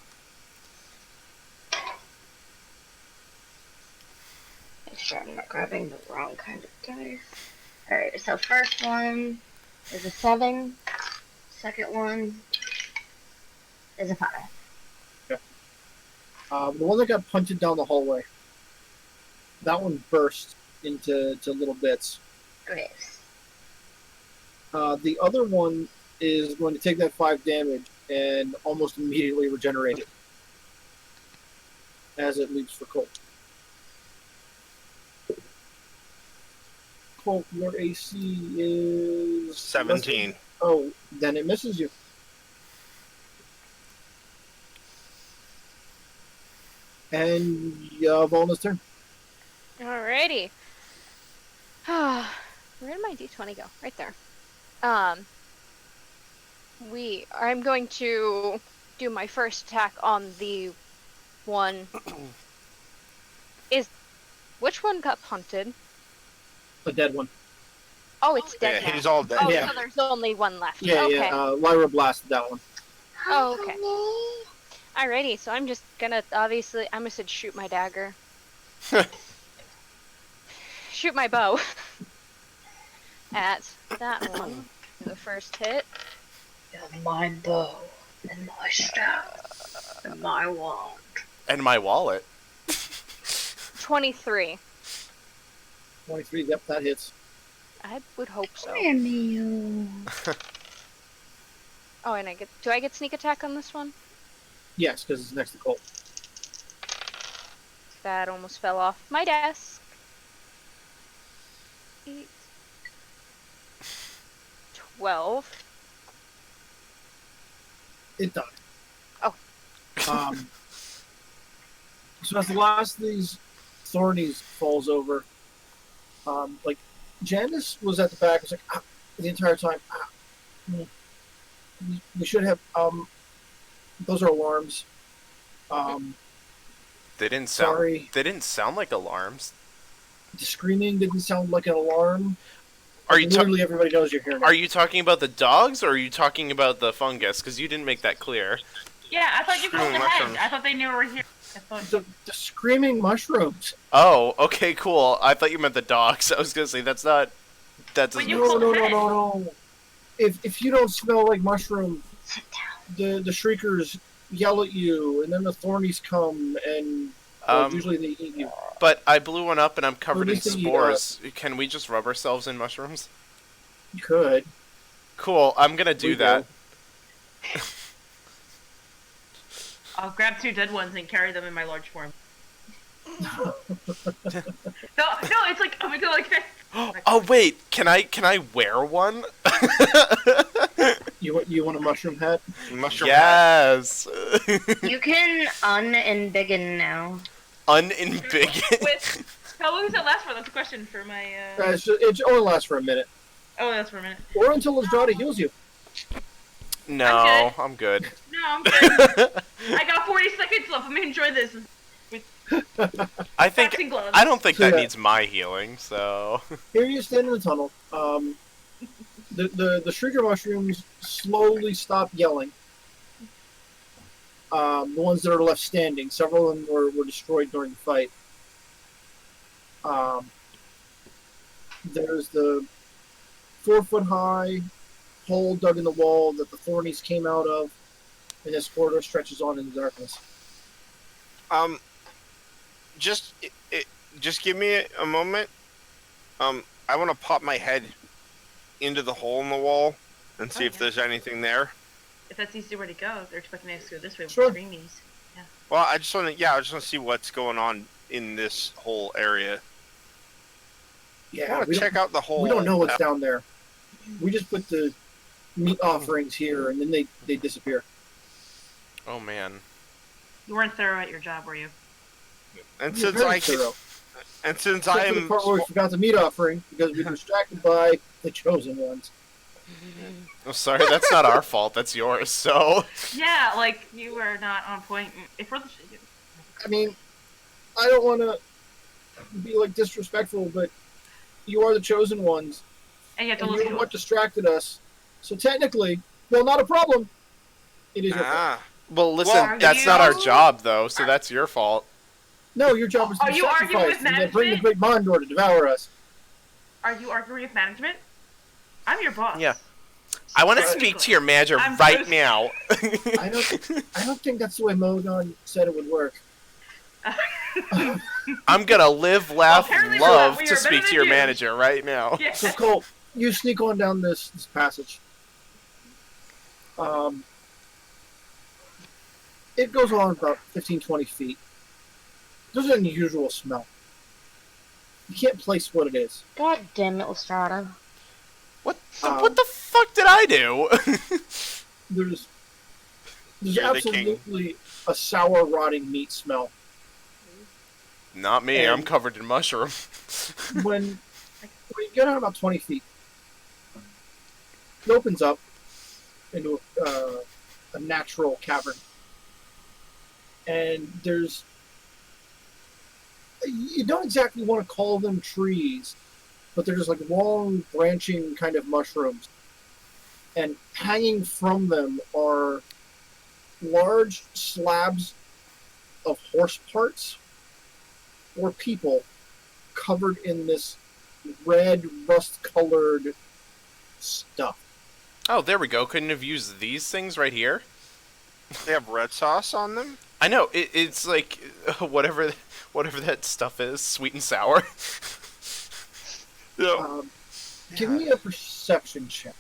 Make sure I'm not grabbing the wrong kind of dice. Alright, so first one is a 7. Second one is a 5. The one that got punted down the hallway. That one burst into little bits. Great. The other one is going to take that 5 damage and almost immediately regenerate it as it leaps for Colt. Colt, your AC is 17. Oh, then it misses you. And Volna's turn. Alrighty. Where did my d20 go? Right there. I'm going to do my first attack on the one. Which one got punted? A dead one. Oh, it's dead Yeah, now. he's all dead. Oh, Yeah. so there's only one left. Yeah, okay. yeah. Lyra blasted that one. Oh, okay. Alrighty, so I'm just gonna I'm gonna say shoot my dagger. Shoot my bow. At that one. The first hit. And my bow, and my staff, and my wand. And my wallet. 23. 23, yep, that hits. I would hope so. Meow. Oh, and do I get sneak attack on this one? Yes, because it's next to Colt. That almost fell off my desk. 8. 12. It died. Oh. So as the last of these Thornies falls over, like, Janice was at the back, was like, the entire time, we should have, those are alarms. They didn't sound. Sorry. They didn't sound like alarms. The screaming didn't sound like an alarm. Are you Literally everybody knows you're hearing it. Are you talking about the dogs, or are you talking about the fungus? Because you didn't make that clear. Yeah, I thought you called Screaming ahead. mushrooms. I thought they knew we were here. I thought The screaming mushrooms. Oh, okay, cool. I thought you meant the dogs. I was gonna say that's not. That doesn't. you No, called no, ahead. no. If you don't smell like mushroom, Sit down. the shriekers yell at you, and then the Thornies come, and usually they eat you. But I blew one up and I'm covered in least they eat spores. Can we just rub ourselves in mushrooms? You could. Cool. I'm gonna do We that. I'll grab 2 dead ones and carry them in my large form. No, it's like, oh my god, like, Oh wait, can I wear one? You want a mushroom hat? Mushroom hat. Yes. You can unembiggen now. Unembiggen. with, how long does that last for? That's a question for my, It only lasts for a minute, oh, that's for a minute. or until Lestrada heals you. No, I'm good. No, I'm good. I got 40 seconds left. Let me enjoy this. I think Boxing gloves. I don't think that Yeah. needs my healing. So Here you stand in the tunnel. The shrieker mushrooms slowly stop yelling. The ones that are left standing, several of them were destroyed during the fight. There's the 4-foot-high hole dug in the wall that the Thornies came out of, and this corridor stretches on in the darkness. Just give me a moment. I want to pop my head into the hole in the wall and see if there's anything there. If that's easy where to go, they're expecting us to go this way with Sure. screamies. Well, I just want to see what's going on in this whole area. I Yeah, want to check out the whole. we don't know what's down there. We just put the meat offerings here, and then they disappear. Oh man. You weren't thorough at your job, were you? And You're since very I can, thorough. and since Except I for the am, part where we forgot the meat offering because we were distracted by the chosen ones. I'm sorry, that's not our fault. That's yours. So. Yeah, like you were not on point. If we're the I mean, I don't want to be like disrespectful, but you are the chosen ones, and you have to and listen you're to what distracted us. So technically, well, not a problem. It is your fault. Well, listen, Well, that's not our you- job though, so that's your fault. No, your job is to Are be you arguing sacrificed with and then bring the management? great Mondor to devour us. Are you arguing with management? I'm your boss. Yeah. I want to Technically. speak to your manager I'm right so- now. I don't think that's the way Modon said it would work. I'm gonna live, laugh, apparently we're love not- we to are better speak to than your you. manager right now. Yeah. So Colt, you sneak on down this passage. It goes on about 15, 20 feet. There's an unusual smell. You can't place what it is. God damn it, Lestrada. What the, Um, what the fuck did I do? There's You're the king. absolutely a sour, rotting meat smell. Not me. I'm And- covered in mushroom. When you get out about 20 feet, it opens up into a natural cavern. And there's... You don't exactly want to call them trees, but they're just like long, branching kind of mushrooms. And hanging from them are large slabs of horse parts or people covered in this red, rust-colored stuff. Oh, there we go. Couldn't have used these things right here. they have red sauce on them. I know. It's like whatever that stuff is, sweet and sour. Yeah. Give me a perception check.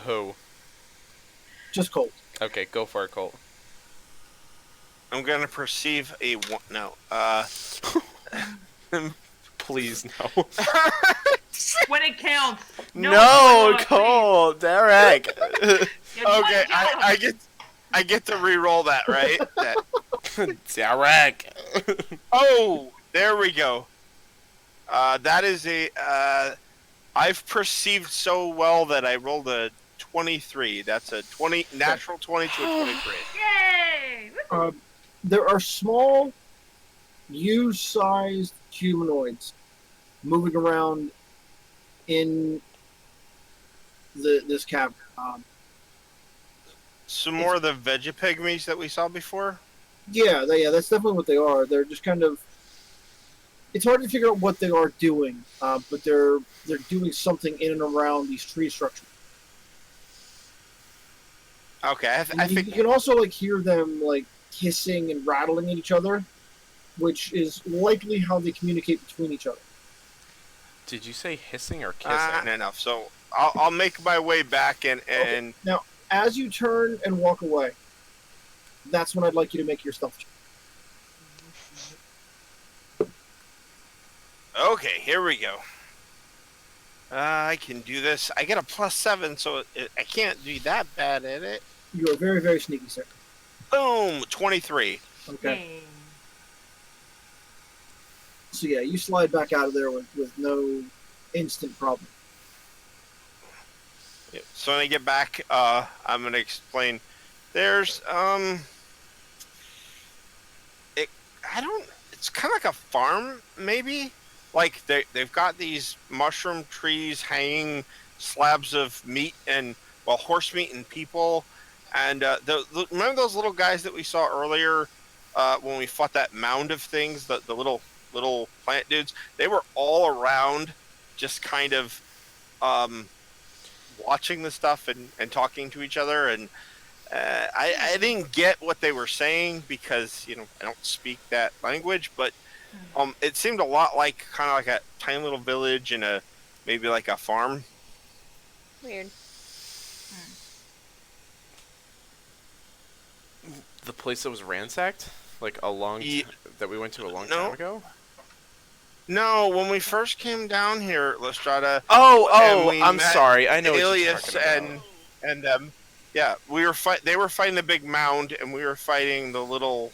Oh. Just Colt. Okay, go for it, Colt. I'm gonna perceive a one. No. Please no. When it counts. No, it's Colt, Derek. Okay, I get to re-roll that, right? Derek. Oh, there we go. That is a. I've perceived so well that I rolled a 23. That's a natural 20 to a 23. Yay! There are small, U-sized humanoids moving around in this cavern. Some more of the Vegapygmies that we saw before. Yeah, that's definitely what they are. They're just kind of. It's hard to figure out what they are doing, but they're doing something in and around these tree structures. Okay, I You think can also like hear them like hissing and rattling at each other, which is likely how they communicate between each other. Did you say hissing or kissing? enough. So I'll make my way back and Okay. Now, as you turn and walk away, that's when I'd like you to make your stealth check. Okay, here we go. I can do this. I get a +7, so I can't do that bad at it. You are very, very sneaky, sir. Boom, 23. Okay. Yay. So yeah, you slide back out of there with no instant problem. So when I get back, I'm gonna explain. There's It's kind of like a farm, maybe. Like they've got these mushroom trees hanging slabs of meat and horse meat and people. And remember those little guys that we saw earlier when we fought that mound of things, the little plant dudes? They were all around, just kind of watching the stuff and talking to each other. And I didn't get what they were saying because I don't speak that language, but it seemed a lot like kind of like a tiny little village and maybe like a farm. Weird. The place that was ransacked, like that we went to a long time ago. No, when we first came down here, Lestrada. I'm sorry. I know Alias what you're talking about. and yeah, they were fighting the big mound, and we were fighting the little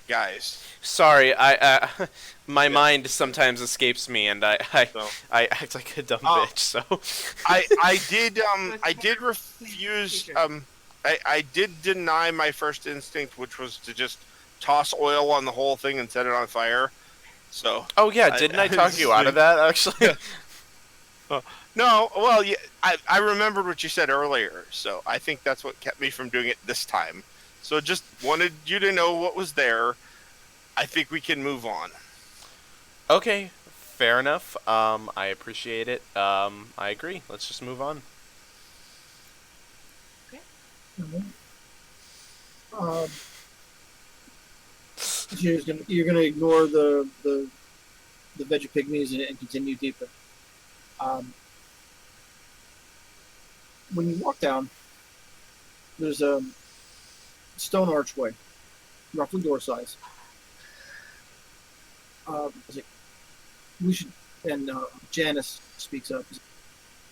guys. Sorry, my mind sometimes escapes me, and I act like a dumb bitch. So I did refuse. I did deny my first instinct, which was to just toss oil on the whole thing and set it on fire. So. Oh yeah, didn't I talk you out of that actually? No, well, yeah, I remembered what you said earlier, so I think that's what kept me from doing it this time. So just wanted you to know what was there. I think we can move on. Okay, fair enough. I appreciate it. I agree. Let's just move on. You're gonna ignore the veggie pygmies and continue deeper. When you walk down, there's a stone archway, roughly door size. We should, and Janice speaks up.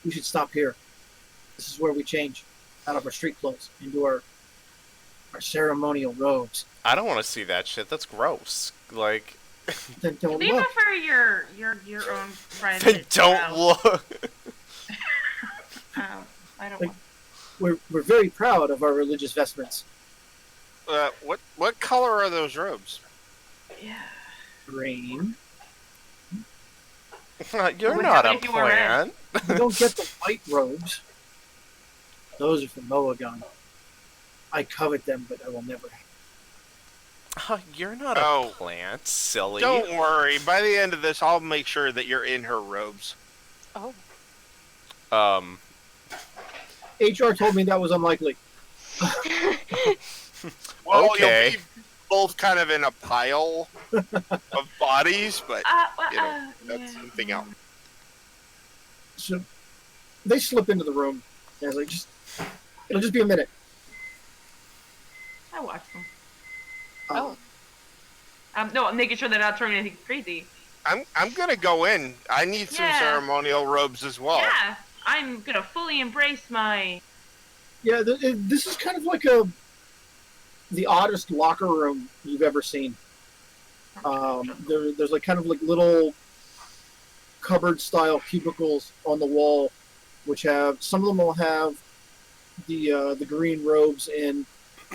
We should stop here. This is where we change out of our street clothes into our ceremonial robes. I don't want to see that shit. That's gross. Like. Then don't Leave look. it for your own private. Don't look. I don't. Like, we're very proud of our religious vestments. What color are those robes? Yeah. Green. You're Would not happen a if you were red. plant. You don't get the white robes. Those are from Moagon. I covet them, but I will never have. You're not a plant, silly. Don't worry. By the end of this, I'll make sure that you're in her robes. Oh. HR told me that was unlikely. Well, Okay. you'll be both kind of in a pile of bodies, but that's something else. So they slip into the room. And I was like, it'll just be a minute. I watched them. Oh. No, I'm making sure they're not turning anything crazy. I'm gonna go in. I need some ceremonial robes as well. Yeah, I'm gonna fully embrace my. Yeah, this is kind of like the oddest locker room you've ever seen. There's like kind of like little cupboard-style cubicles on the wall, which have some of them will have the green robes in,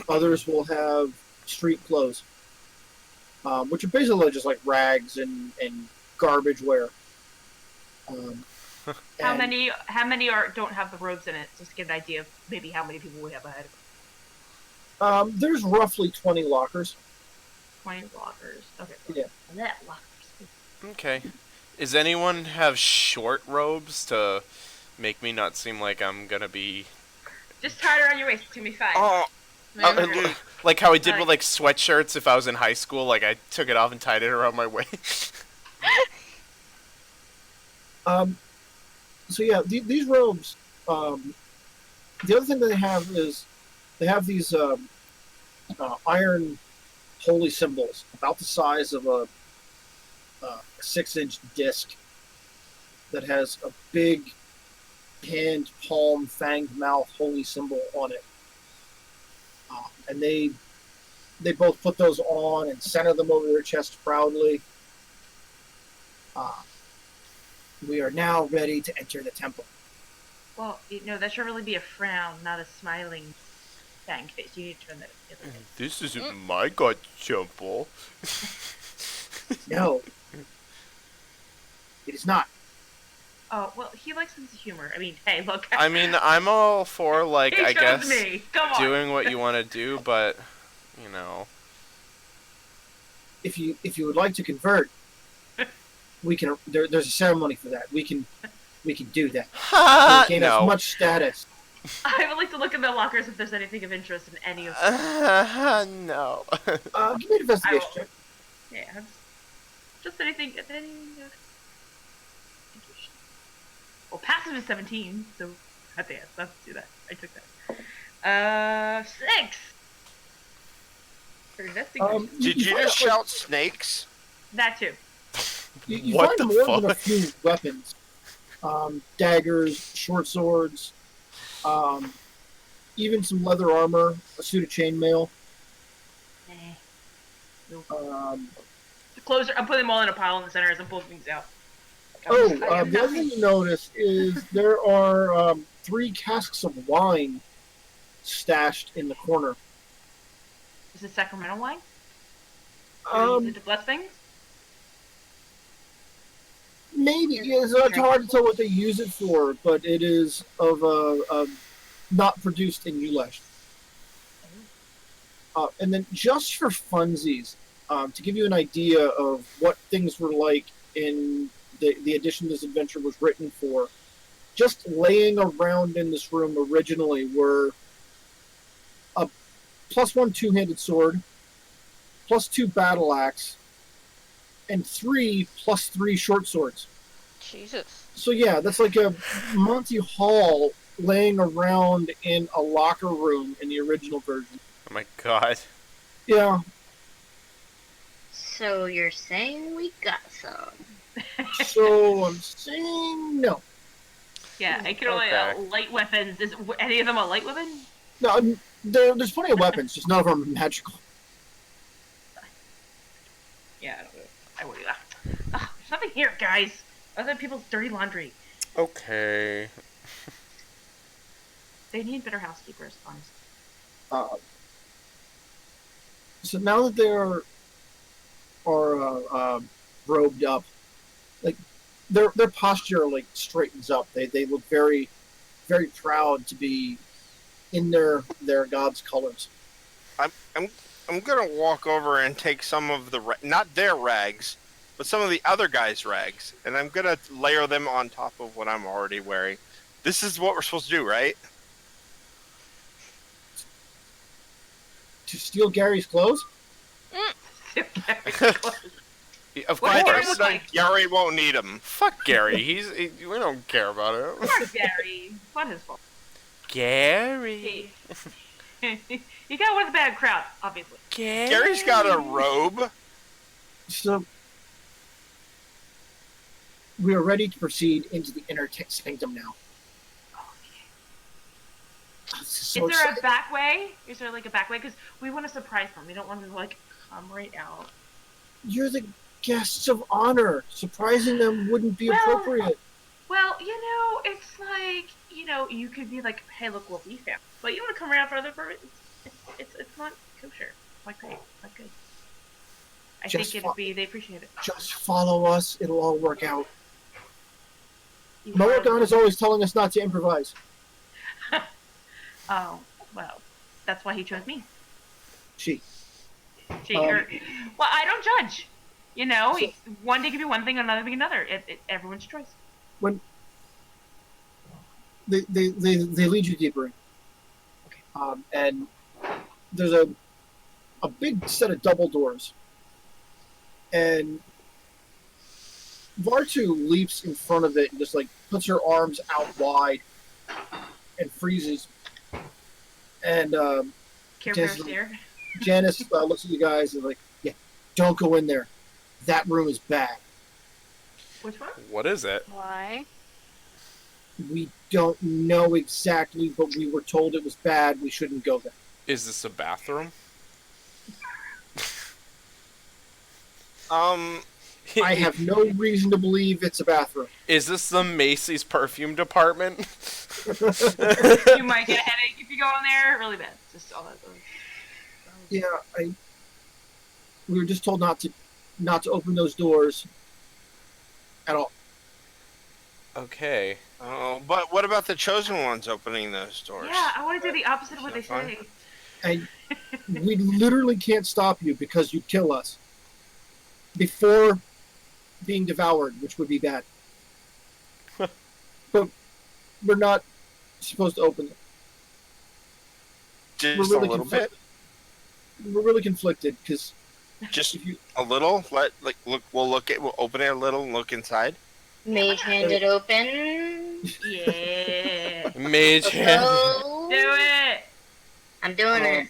others will have street clothes, which are basically just like rags and garbage wear. How many don't have the robes in it? Just to get an idea of maybe how many people we have ahead of us. There's roughly 20 lockers. 20 lockers. Okay. Yeah. That lockers. Okay. Does anyone have short robes to make me not seem like I'm gonna be... Just tie it around your waist. It's gonna be fine. Oh, like how I did with like sweatshirts if I was in high school. Like I took it off and tied it around my waist. So yeah, these robes. The other thing that they have is they have these iron holy symbols about the size of a 6-inch disc that has a big hand, palm, fanged mouth holy symbol on it, and they both put those on and center them over their chest proudly. We are now ready to enter the temple. Well, that should really be a frown, not a smiling fang face. You need to turn that the other way. This isn't my god temple. No, it is not. Oh, well, he likes sense of humor. I mean, hey, look. I mean, I'm all for, like, he I chose guess, me. Come on. doing what you want to do, but, you know. If you would like to convert, we can. There's a ceremony for that. We can do that. Ha! Gain as No. much status. I would like to look in the lockers if there's anything of interest in any of No. Give me an investigation check. Yeah. Just anything interesting. Well, passive is 17, so let's do that. I took that. 6! For investigation. Did you find just out, shout snakes? That too. You What find the more than a fuck? few weapons. Daggers, short swords, even some leather armor, a suit of chainmail. The clothes I'm putting them all in a pile in the center as I'm pulling things out. The other thing you notice is there are 3 casks of wine stashed in the corner. Is it Sacramento wine? Um, to bless things? Maybe. It's hard to tell what they use it for, but it is of not produced in Ulesh. And then just for funsies, to give you an idea of what things were like in the edition this adventure was written for, just laying around in this room originally were a +1 two-handed sword, +2 battle axe, and 3 +3 short swords. Jesus. So yeah, that's like a Monty Hall laying around in a locker room in the original version. Oh my god. Yeah. So you're saying we got some? So I'm saying no. Yeah, I can only Okay. light weapons. Is any of them a light weapon? No, there's plenty of weapons, just none of them are magical. Yeah, I don't know. I would do that. There's nothing here, guys. Other than people's dirty laundry. Okay. They need better housekeepers, honestly. So now that they are robed up, like their posture like straightens up. They look very, very proud to be in their god's colors. I'm gonna walk over and take some of the not their rags, but some of the other guys' rags, and I'm gonna layer them on top of what I'm already wearing. This is what we're supposed to do, right? To steal Gary's clothes? Of What does Gary course. look like? Gary won't need them. Fuck Gary. We don't care about him. Poor Gary. It's not his fault. Gary. He got with a bad crowd, obviously. Gary's got a robe. So we are ready to proceed into the inner sanctum now. This is so Is there exciting. a back way? Is there like a back way? Because we want to surprise them. We don't want them to like come right out. You're the guests of honor. Surprising them wouldn't be Well- appropriate. Well, it's like, you could be like, hey, look what we found. But you want to come right out for other purposes? It's not kosher. Not great. Not good. I Just think they appreciate it. Just follow us. It'll all work out. You Moragon is always telling us not to improvise. Oh, well, that's why he chose me. She. Well, I don't judge. One day could be one thing, another be another. Everyone's choice. When they lead you deeper in. And there's a big set of double doors. And Vartu leaps in front of it and just like puts her arms out wide and freezes. And Care Janice- Bear's here. Janice looks at you guys and like, yeah, don't go in there. That room is bad. Which one? What is it? Why? We don't know exactly, but we were told it was bad. We shouldn't go there. Is this a bathroom? I have no reason to believe it's a bathroom. Is this the Macy's perfume department? You might get a headache if you go in there. Really bad. Just all that. Yeah, we were just told not to open those doors at all. Okay. Oh, but what about the chosen ones opening those doors? Yeah, I want to do the opposite of what they Is that say. And we literally can't stop you because you'd kill us before being devoured, which would be bad. But we're not supposed to open it. Just a little bit. We're really conflicted because Just if you a little. We'll open it a little and look inside. Mage hand it open. Yeah. Mage hand. Go. Do it. I'm doing it.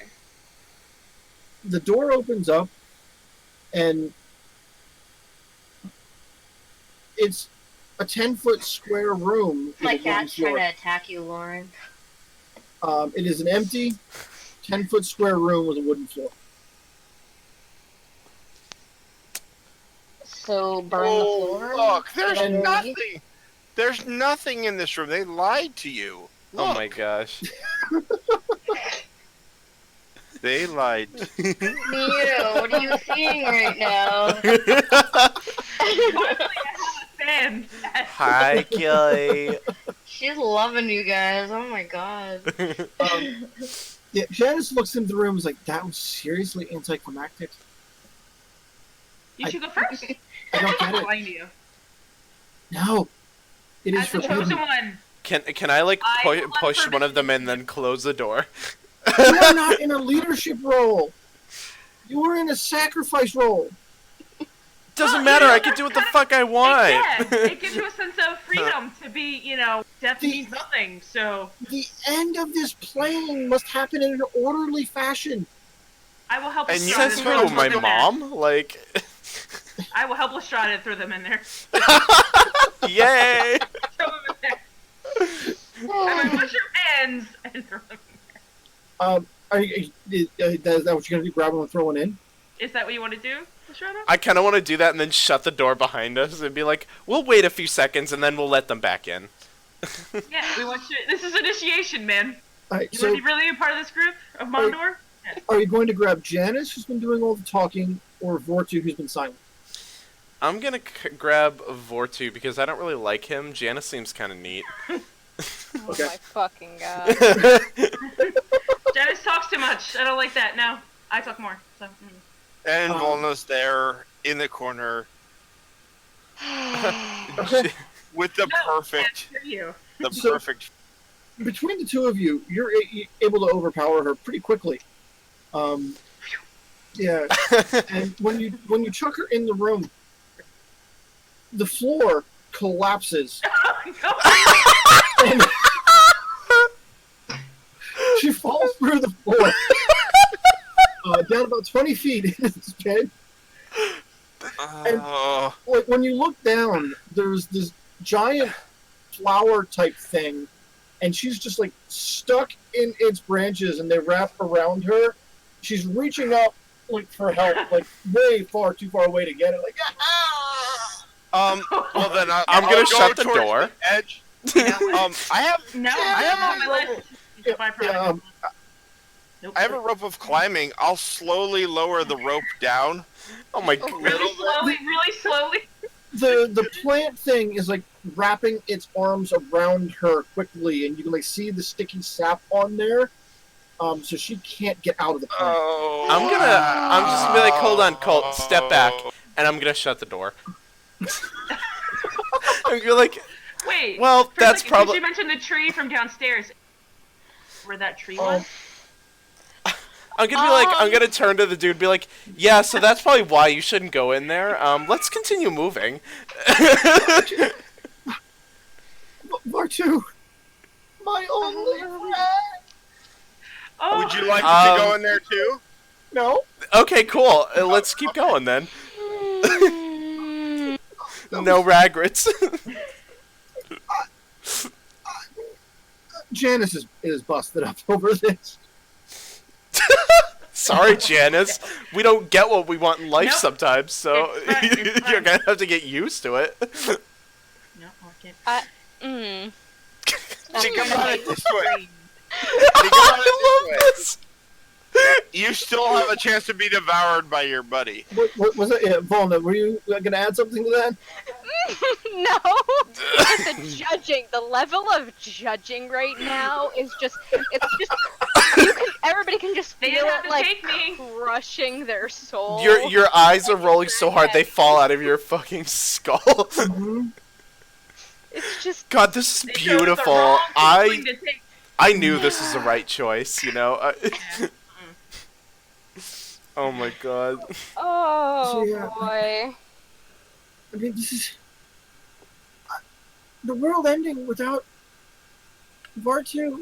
the door opens up and it's a 10-foot square room. My with a wooden cat's trying floor. to attack you, Lauren. It is an empty 10-foot square room with a wooden floor. So burn the floor. Look, there's And- nothing. There's nothing in this room. They lied to you. Oh Look, my gosh. They lied. Neo, what are you seeing right now? Fan. Hi, Kelly. She's loving you guys. Oh my god. Yeah, Janice looks into the room and is like, that was seriously anticlimactic. You should go first. I don't get it. Lying to you. No. It is As the forbidden. chosen one. Can I like I will push unforbid one of them you. and then close the door? You are not in a leadership role. You are in a sacrifice role. Doesn't Well, matter. you know, I can do what the that's fuck I want. It gives you a sense of freedom to be, death means nothing. So The end of this playing must happen in an orderly fashion. I will help And you Lestrada Says throw who? them My in there. mom? Like, I will help Lestrada throw them in there. yay! Throw them in there. I will push your hands and throw them in Is that what you're going to do? Grab one and throw one in? there. Is that what you want to do, Lestrada? I kind of want to do that and then shut the door behind us and be like, we'll wait a few seconds and then we'll let them back in. Yeah, we want you. This is initiation, man. All right, You so want to be really a part of this group of Mondor? are you going to grab Janice, who's been doing all the talking, or Vortu, who's been silent? I'm gonna grab Vortu because I don't really like him. Janice seems kind of neat. Oh Okay. my fucking god. Janice talks too much. I don't like that. No, I talk more. So. And Um, Volna's there in the corner Okay. with the No, perfect, For you. So- perfect. Between the two of you, you're able to overpower her pretty quickly. Yeah, and when you chuck her in the room, the floor collapses and she falls through the floor down about 20 feet into this pit. Oh, Like when you look down, there's this giant flower type thing, and she's just like stuck in its branches, and they wrap around her. She's reaching up like for help, like way too far away to get it. Like well then I'm gonna I'll go shut the towards door. The edge. No, I have no, I have on my list. Yeah, Byproduct. Nope. I have a rope of climbing. I'll slowly lower the rope down. Oh my Really god. slowly, really slowly. the plant thing is like wrapping its arms around her quickly, and you can like see the sticky sap on there. So she can't get out of the plant. Oh, I'm just gonna be like, hold on, Colt, step back, and I'm gonna shut the door. I'm gonna like, Wait. well, for a that's second, probably. Did you mention the tree from downstairs? Where that tree was? I'm gonna be like, I'm gonna turn to the dude and be like, yeah, so that's probably why you shouldn't go in there. Let's continue moving. Martu, my only friend. Oh, would you like to go Um, in there too? No, Okay, cool. Let's keep going then. No regrets. Janice is busted up over this. Sorry, Janice. We don't get what we want in life Nope. sometimes, so It's fine, it's fine. you're gonna have to get used to it. No, I can't. She come out it this way. I love this. You still have a chance to be devoured by your buddy. What was it? Yeah, Volna, were you gonna add something to that? No, but the judging, the level of judging right now is just—it's just everybody can just They feel have it to like take me. crushing their soul. Your eyes are rolling so hard they fall out of your fucking skull. Mm-hmm. It's just God, this is They chose the beautiful. wrong tiefling to take. I knew this was the right choice, you know. Oh my god. oh So, yeah. boy. I mean, this is the world ending without Vartu.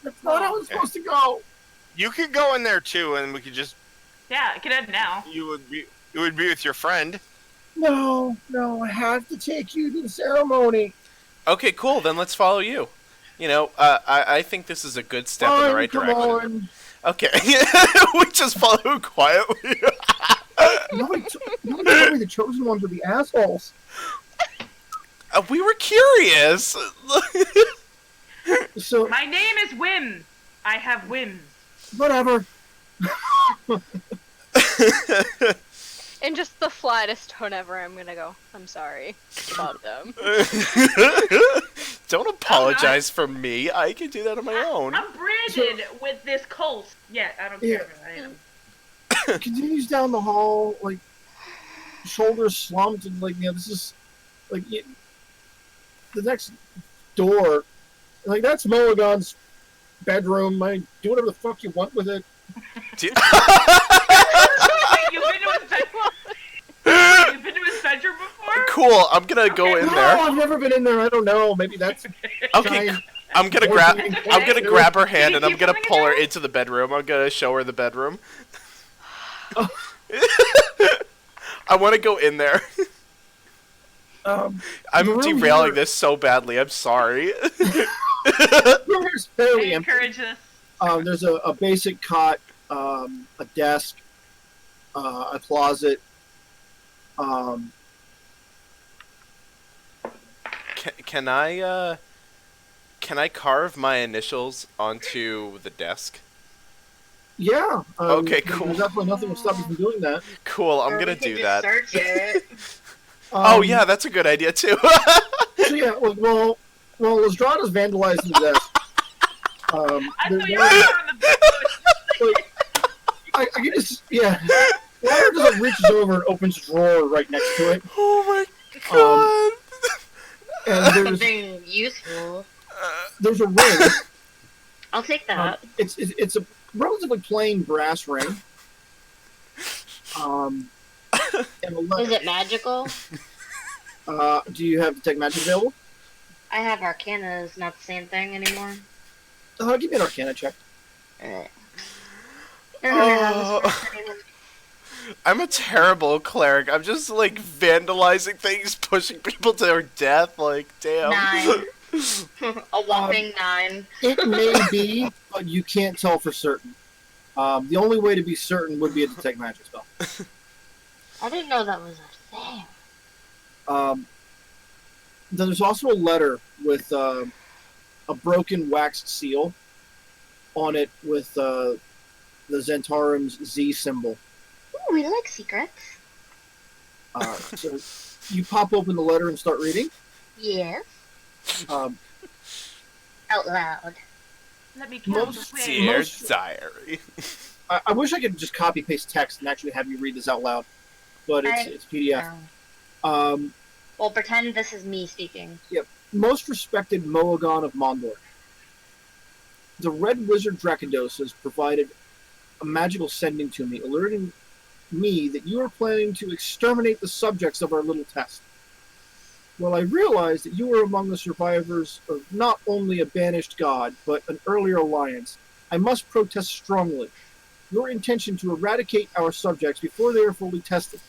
That's not how it's supposed to go. You could go in there too, and we could just. Yeah, I can end now. You would be with your friend. No, I have to take you to the ceremony. Okay, cool. Then let's follow you. You know, I think this is a good step in the right come direction. on. Okay, we just follow quietly. Nobody told me the chosen ones were the assholes. We were curious. So My name is Whim. I have whims. whatever. In just the flattest tone ever, I'm gonna go, I'm sorry about them. Don't apologize for me. I can do that on my own. I'm branded with this cult. Yeah, I don't care. I am. Continues down the hall, like shoulders slumped, and like this is like the next door. Like that's Mulligan's bedroom. I do whatever the fuck you want with it. Do- You've been to his bedroom? You've been to his bedroom before? Cool. I'm gonna go in No, there. I've never been in there. I don't know. Maybe that's Okay, giant- I'm gonna grab her hand and I'm gonna pull her into the bedroom. I'm gonna show her the bedroom. I want to go in there. the I'm room derailing here- this so badly. I'm sorry. the room here's I fairly empty. encourage this. There's a basic cot, a desk, a closet. Can I carve my initials onto the desk? Yeah. Okay, cool. There's definitely nothing will stop you from doing that. Cool. I'm Or gonna we could do just that. Search it. Oh yeah, that's a good idea too. So yeah, well, Lestrada's vandalized the desk. I there's thought you no- were in the like, I can just Laura just like reaches over and opens a drawer right next to it, Oh my god. and Something useful. there's a ring. I'll take that. It's a relatively plain brass ring. And a letter. Is it magical? Do you have Detect Magic available? I have Arcana is not the same thing anymore. Give me an Arcana check. I Oh. I'm a terrible cleric. I'm just like vandalizing things, pushing people to their death. Like, damn. 9. A whopping 9. It may be, but you can't tell for certain. The only way to be certain would be a Detect Magic spell. I didn't know that was a thing. There's also a letter with a broken waxed seal on it with the Zentarim's Z symbol. Ooh, we like secrets. So you pop open the letter and start reading. Yes. Um, Out loud. Let me count Most the Dear ways. diary. I wish I could just copy paste text and actually have you read this out loud, but it's PDF. Oh. Well, pretend this is me speaking. Most respected Moagon of Mondor. The Red Wizard Drakendos has provided a magical sending to me, alerting me that you are planning to exterminate the subjects of our little test. Well, I realize that you are among the survivors of not only a banished god, but an earlier alliance. I must protest strongly your intention to eradicate our subjects before they are fully tested.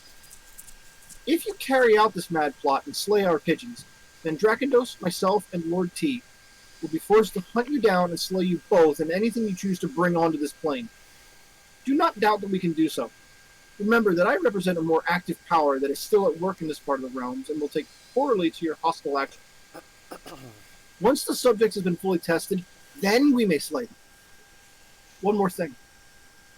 If you carry out this mad plot and slay our pigeons, then Drakendos, myself, and Lord T will be forced to hunt you down and slay you both and anything you choose to bring onto this plane. Do not doubt that we can do so. Remember that I represent a more active power that is still at work in this part of the realms and will take poorly to your hostile action. Once the subject has been fully tested, then we may slay them. one more thing.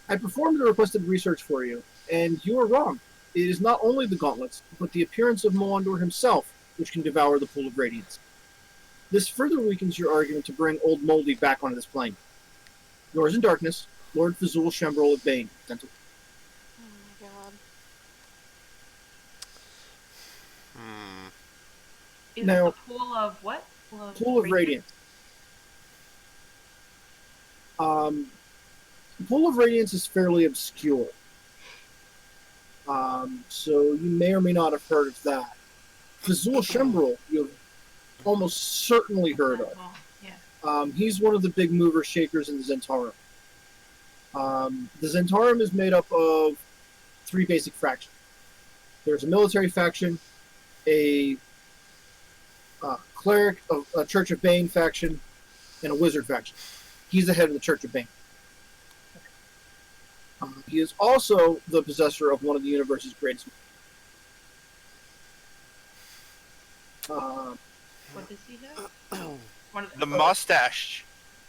I performed the requested research for you, and you are wrong. It is not only the gauntlets, but the appearance of Moandor himself which can devour the pool of radiance. This further weakens your argument to bring Old Moldy back onto this plane. Yours in darkness, Lord Fazul Shembrol of Bane. Dental. Oh my god. Is Now- it the pool of what? Pool of radiance. The Pool of Radiance is fairly obscure. So you may or may not have heard of that. Fazul Shembrol, you've almost certainly heard of. Yeah. He's one of the big mover shakers in the Zentarum. The Zentarum is made up of 3 basic factions. There's a military faction, a cleric of a Church of Bane faction, and a wizard faction. He's the head of the Church of Bane. He is also the possessor of one of the universe's greatest. What does he have? One of The mustache.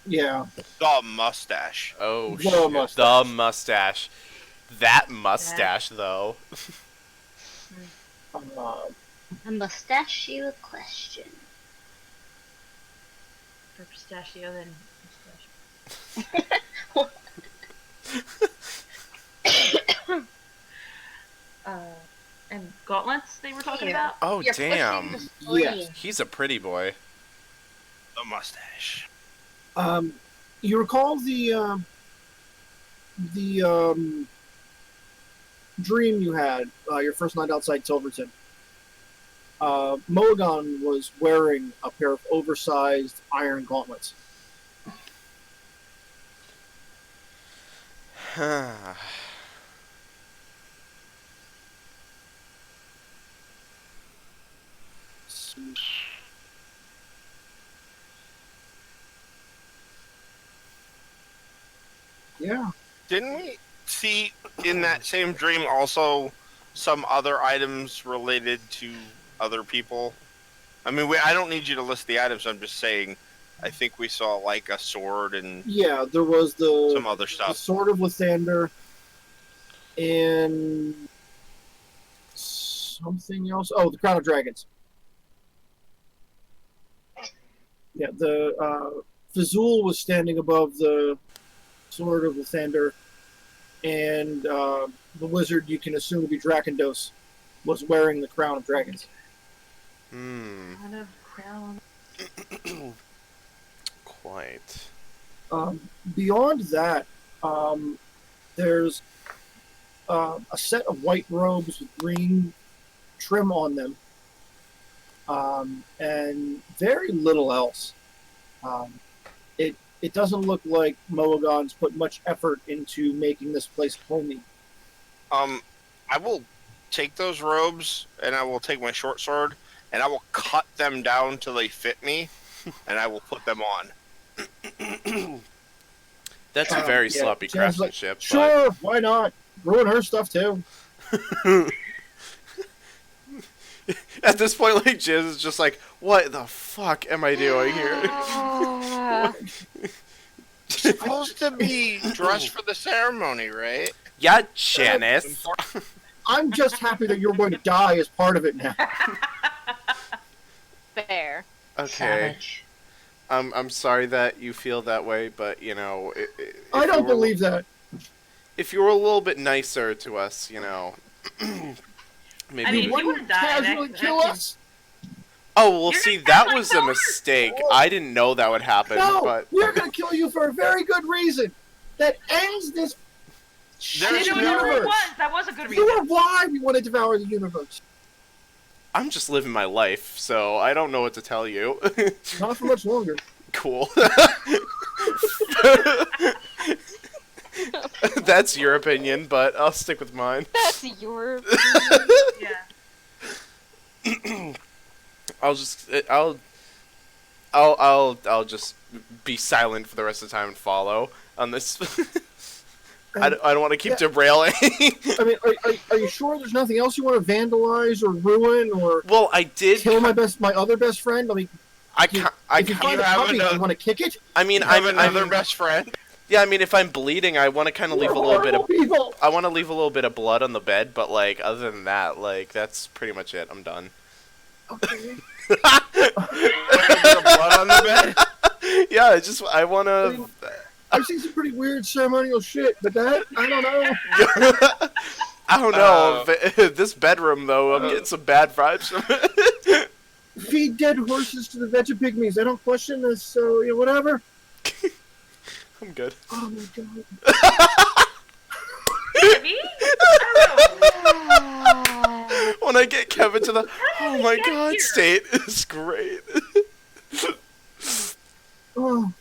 Yeah. The mustache. Oh, The shit. mustache. The mustache. That mustache, though. A mustachio question. For pistachio, then pistachio. And gauntlets they were talking Here. about? Oh, You're damn. pushing the screen. Yes. He's a pretty boy. The mustache. You recall the dream you had your first night outside Silverton. Moagon was wearing a pair of oversized iron gauntlets. Yeah. Didn't we see in that same dream also some other items related to other people? I mean, I don't need you to list the items. I'm just saying, I think we saw like a sword and Yeah, there was some other the stuff. Sword of Lathander and something else. Oh, the Crown of Dragons. Yeah, the Fazul was standing above the Sword of Lathander, and the wizard you can assume to be Drakendos was wearing the Crown of Dragons. Kind of crown. Quite. Beyond that, there's a set of white robes with green trim on them, and very little else. It doesn't look like Moagon's put much effort into making this place homey. I will take those robes and I will take my short sword and I will cut them down till they fit me, and I will put them on. That's very yeah, sloppy Jan's like, craftsmanship. Sure, why not? Ruin her stuff too. But at this point, like, Jizz is just like, what the fuck am I doing here? Supposed to be dressed for the ceremony, right? Yeah, Janice. I'm just happy that you're going to die as part of it now. Fair. Okay. Savage. I'm sorry that you feel that way, but, you know... I don't believe that. If you were a little bit nicer to us, you know... maybe... I mean, if you Wouldn't would've died, casually that kill can- us? Oh, well, You're see, gonna that kill was a myself? mistake. I didn't know that would happen, No, but... we're going to kill you for a very good reason. That ends this There's shitty No, no- it universe. was. That was a good You reason. are why we want to devour the universe. I'm just living my life, so I don't know what to tell you. Not for much longer. Cool. That's your opinion, but I'll stick with mine. That's your. Yeah. I'll just just be silent for the rest of the time and follow on this. I don't want to keep derailing. I mean, are you sure there's nothing else you want to vandalize or ruin or Well, I did. kill my other best friend? I mean, I if you can't. find a have puppy, another- you want to kick it? I mean, I have another best friend. Yeah, I mean, if I'm bleeding, I want to kind of leave a little bit of... people. I want to leave a little bit of blood on the bed, but, like, other than that, like, that's pretty much it. I'm done. Okay. Blood on the bed. Yeah, I want I to... mean, I've seen some pretty weird ceremonial shit, but that, I don't know. I don't know. This bedroom, though, I'm getting some bad vibes from it. Feed dead horses to the veggie pygmies. I don't question this, so yeah, whatever. I'm good. Oh my god. Me? I When I get Kevin to the oh my get god here? state, it's great. Oh.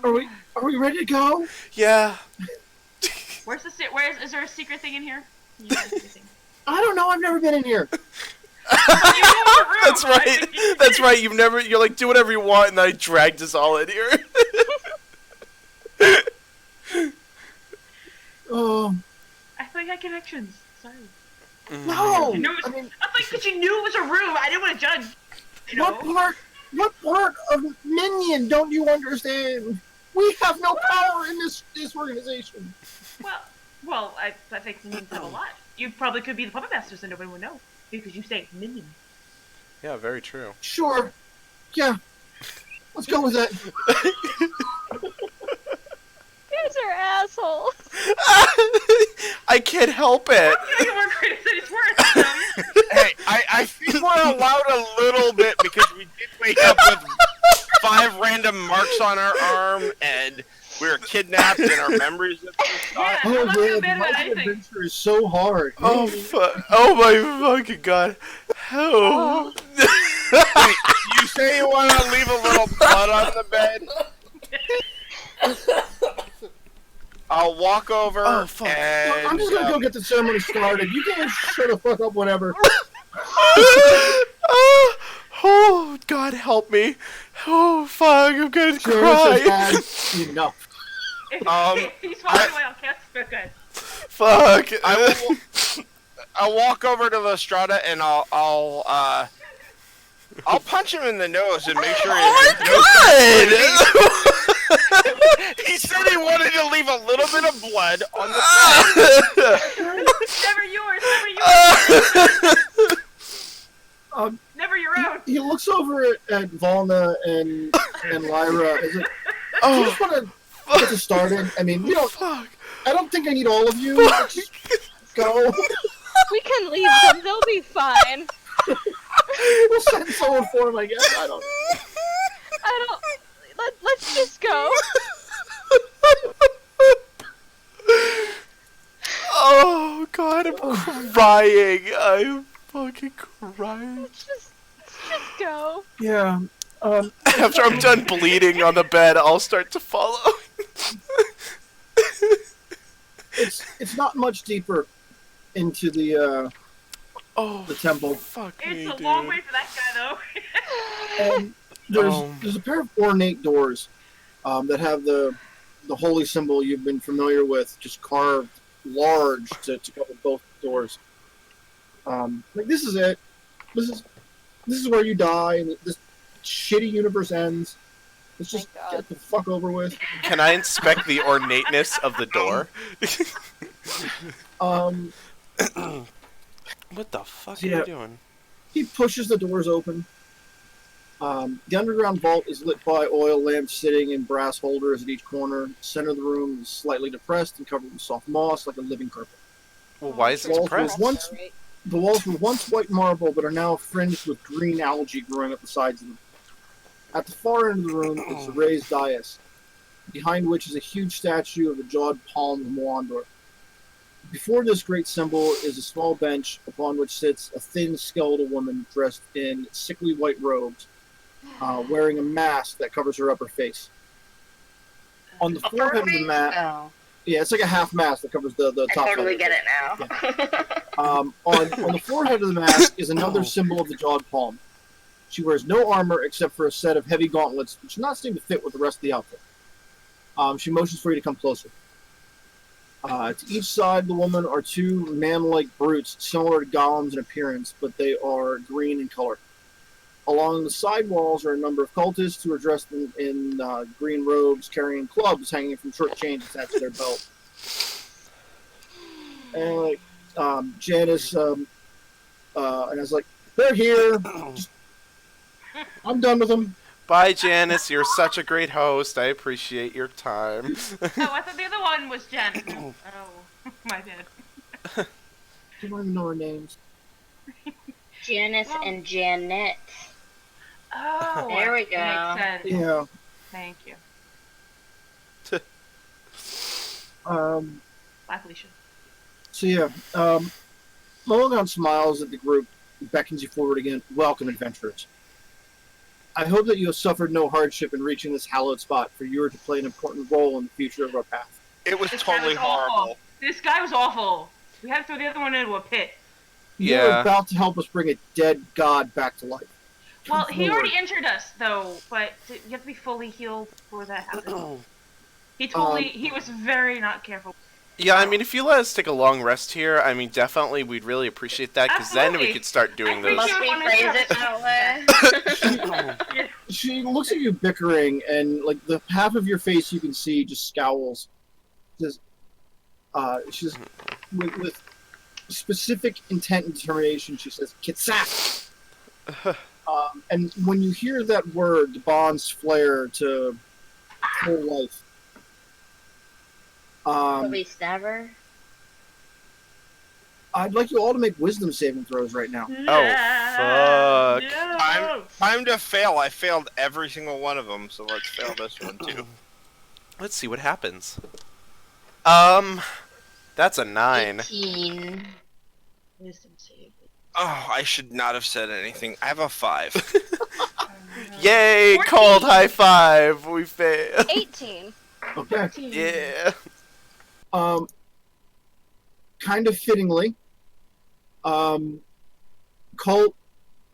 Wait, are we ready to go? Yeah. don't know. Is there a secret thing in here? You know, a secret thing. I don't know. I've never been in here. You know the room, That's right. That's right. You're like, do whatever you want, and I dragged us all in here. Oh I feel like I had connections. Sorry. no! You knew it was, I mean, I thought because you knew it was a room. I didn't want to judge. You know? what part of Minion don't you understand? We have no power in this organization. Well, I think minions have a lot. You probably could be the puppet masters and nobody would know because you say minion. Yeah, very true. Sure. Yeah. Let's go with that. You guys are assholes. I can't help it. You know, more credit than it's worth. You know? Hey, I think we're allowed a little bit because we did wake up with 5 random marks on our arm and we were kidnapped and our memories have been shot. Yeah. Oh I'm not feeling yeah, bad the about Mighty anything. Adventure is so hard. Oh fuck! Oh my fucking god! How? Wait, you say you want to leave a little blood on the bed? I'll walk over Oh, fuck. and Look, I'm just gonna go get the ceremony started. You can shut the fuck up, whatever. Oh god, help me! Oh fuck! I'm gonna Curious cry. has had enough. He's walking away on cats. But good. Fuck! I'll walk over to the Strata and I'll punch him in the nose and make sure Oh my god! He said he wanted to leave a little bit of blood on the Never yours. Never your own. He looks over at Volna and Lyra. Is it? Do you just want to get this started? I mean, we don't. Fuck! I don't think I need all of you. Let's just go. We can leave them. They'll be fine. We'll send someone for him, I guess. I don't. Let's just go. Oh god, I'm crying. I'm fucking crying. Let's just go. Yeah. After I'm done bleeding on the bed, I'll start to follow. It's not much deeper into the Oh, temple. fuck me, It's a dude. long way for that guy though. And there's a pair of ornate doors that have the holy symbol you've been familiar with, just carved large to cover both doors. Like this is it. This is where you die, and this shitty universe ends. Let's just Thank God. get the fuck over with. Can I inspect the ornateness of the door? What the fuck are Yeah. you doing? He pushes the doors open. The underground vault is lit by oil lamps sitting in brass holders at each corner. The center of the room is slightly depressed and covered with soft moss like a living carpet. Well, why is it Walls depressed? were The walls were once white marble but are now fringed with green algae growing up the sides of them. At the far end of the room is a raised dais, behind which is a huge statue of the jawed palm of Moandor. Before this great symbol is a small bench upon which sits a thin skeletal woman dressed in sickly white robes, wearing a mask that covers her upper face. On the forehead of the mask, Oh, yeah, it's like a half mask that covers the I top. totally side of get the it now. on the forehead of the mask is another symbol of the jawed palm. She wears no armor except for a set of heavy gauntlets, which do not seem to fit with the rest of the outfit. She motions for you to come closer. To each side of the woman are two man-like brutes, similar to golems in appearance, but they are green in color. Along the side walls are a number of cultists who are dressed in green robes, carrying clubs hanging from short chains attached to their belt. And like Janice, and I was like, they're here. I'm done with them. Bye, Janice. You're such a great host. I appreciate your time. Oh, I thought the other one was Jen. Oh, my bad. You don't even know our names. Janice and Janet. Oh, There we go. Makes sense. Yeah. Thank you. Bye, Felicia. So yeah, Mulligan smiles at the group and beckons you forward again. Welcome, adventurers. I hope that you have suffered no hardship in reaching this hallowed spot, for you are to play an important role in the future of our path. It was This guy totally was awful. horrible. This guy was awful. We had to throw the other one into a pit. You Yeah. are about to help us bring a dead god back to life. Come Well, he forward. already injured us, though, but you have to be fully healed before that happens. He was very not careful. Yeah, I mean, if you let us take a long rest here, I mean, definitely we'd really appreciate that, because then we Absolutely. could start doing I those. Must appreciate we phrase it that way? She looks at you bickering, and like the half of your face you can see just scowls. Says, she's with specific intent and determination. She says, "Kitsak." And when you hear that word, the bonds flare to full life. Will we stab her? I'd like you all to make wisdom saving throws right now. Oh, fuck. No. Time to fail. I failed every single one of them, so let's fail this one too. Let's see what happens. That's a 9. 18. Wisdom save. Oh, I should not have said anything. I have a 5. Yay, 14. cold high five. We failed. 18. Okay. Yeah. Kind of fittingly, Colt,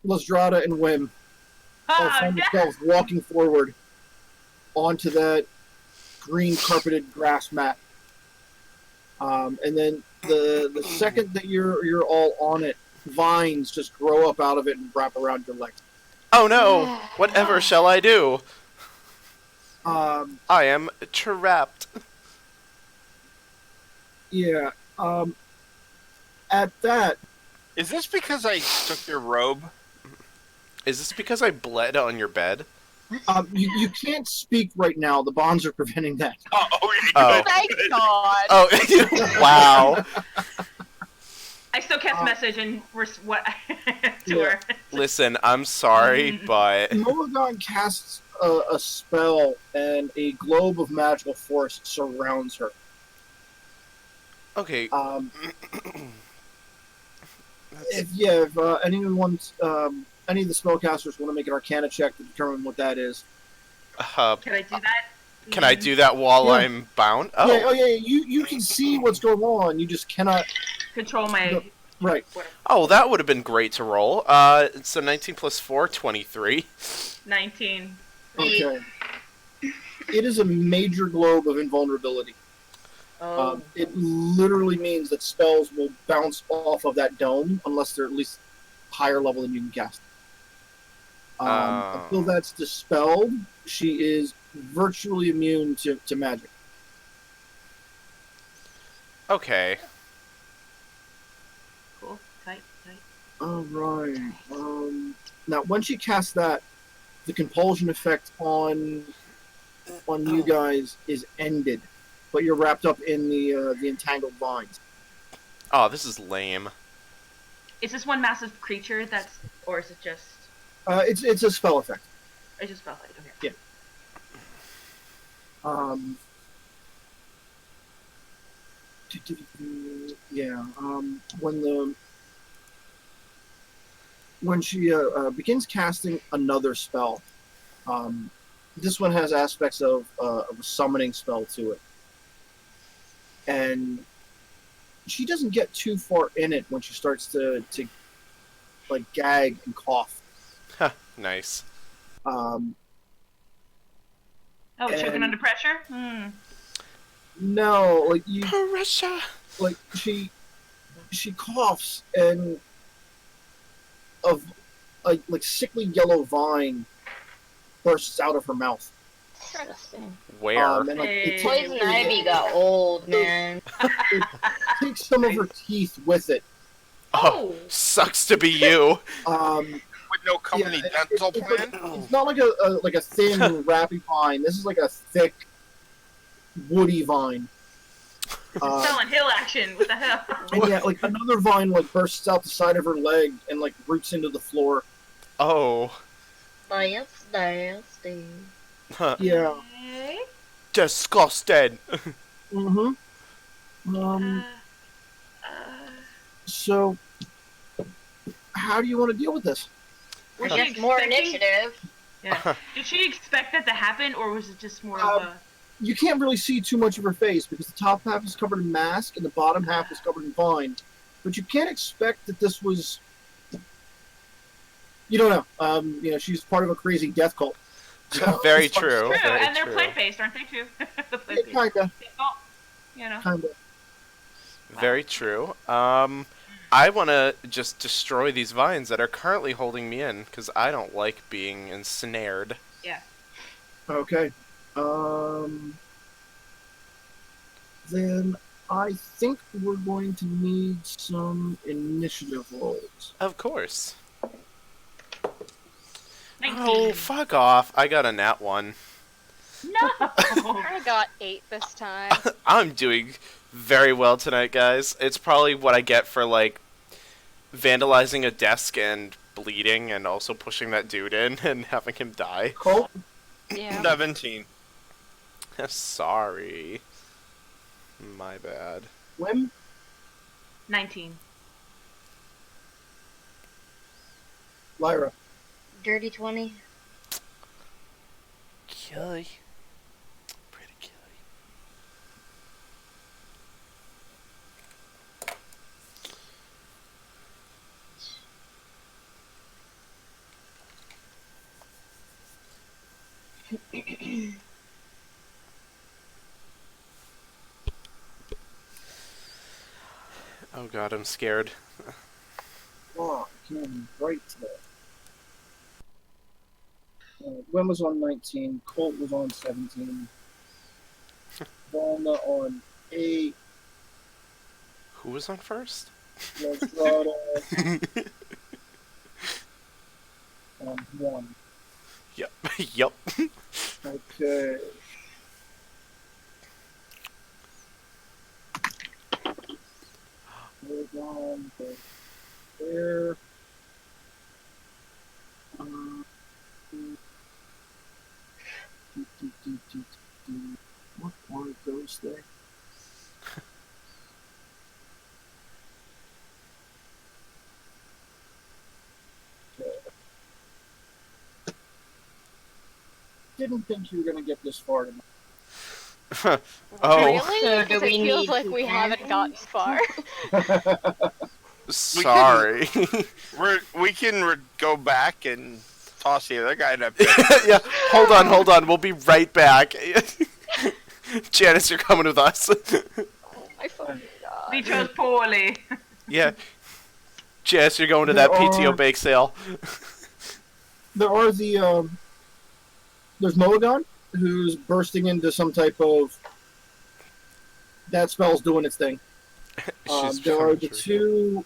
Lasdrada, and Wim all find themselves walking forward onto that green carpeted grass mat. And then the second that you're all on it, vines just grow up out of it and wrap around your legs. Oh no. Whatever shall I do? I am trapped. Yeah. At that, Is this because I took your robe? Is this because I bled on your bed? you can't speak right now. The bonds are preventing that. Oh, okay, Oh. good. Thank God. Oh, wow. I still cast message and what to Yeah. her. Listen, I'm sorry, but Mulligan casts a spell, and a globe of magical force surrounds her. okay. If anyone wants, any of the spellcasters want to make an Arcana check to determine what that is. Uh, Can I do that? can I do that while Yeah. I'm bound? Oh, Yeah, you can see what's going on. You just cannot. Control my... Right. oh, that would have been great to roll. So 19 plus 4, 23. 19. Okay. It is a major globe of invulnerability. Oh. It literally means that spells will bounce off of that dome unless they're at least higher level than you can cast. Until that's dispelled, she is virtually immune to magic. Okay. Cool. Tight. Alright. Now, when she casts that, the compulsion effect on you guys is ended, but you're wrapped up in the entangled vines. Oh, this is lame. Is this one massive creature that's... Or is it just... It's a spell effect. I just felt like... Okay. Yeah. When she begins casting another spell, this one has aspects of a summoning spell to it, and she doesn't get too far in it when she starts to like gag and cough. Nice. Oh, choking And- under pressure? Hmm. No, like you, Pressure. like she coughs, and a like sickly yellow vine bursts out of her mouth. Disgusting. Where? And like it Poison ivy got old, man. takes some of her teeth with it. Oh, sucks to be you. With no company dental plan? It's not like a thin wrappy vine. This is like a thick woody vine. Silent Hill action. What the hell? And yeah, like another vine like bursts out the side of her leg and like roots into the floor. Oh. That's nasty. Huh. Yeah. Okay. Disgusted. So, how do you want to deal with this? I Was she guess more expecting- initiative. Yeah. Did she expect that to happen, or was it just more of a? You can't really see too much of her face because the top half is covered in mask and the bottom half is covered in vine. But you can't expect that this was. You don't know. She's part of a crazy death cult. So, Very it's hard to true. say. True, Very and they're true. plant-based, aren't they too? The Yeah, plant-based. kinda, Oh, you know. kinda. Very true. I want to just destroy these vines that are currently holding me in because I don't like being ensnared. Yeah. Okay. Then I think we're going to need some initiative rolls. Of course. 19. Oh, fuck off. I got a nat 1. No. I got 8 this time. I'm doing very well tonight, guys. It's probably what I get for, like, vandalizing a desk and bleeding and also pushing that dude in and having him die. Colt? Yeah. 17. Sorry. My bad. Wim? 19. Lyra? Dirty 20. Killy. Pretty killy. Oh god, I'm scared. Oh, I can't write today. Wim was on 19, Colt was on 17, Walnut on 8, Who was on first? Ladrada on 1. Yep. Yep. Okay. Hold on there. What word goes there? Didn't think you were gonna get this far tonight. Oh, Really? So do Because we it feels need like to we haven't end? gotten far. sorry. We can go back and toss the other guy in a pit. Yeah, hold on. We'll be right back. Janice, you're coming with us. Oh my fucking god. We chose poorly. Yeah. Janice, you're going to that There PTO are- bake sale. There are there's Mulligan, who's bursting into some type of. That spell's doing its thing. She's There are becoming the true. two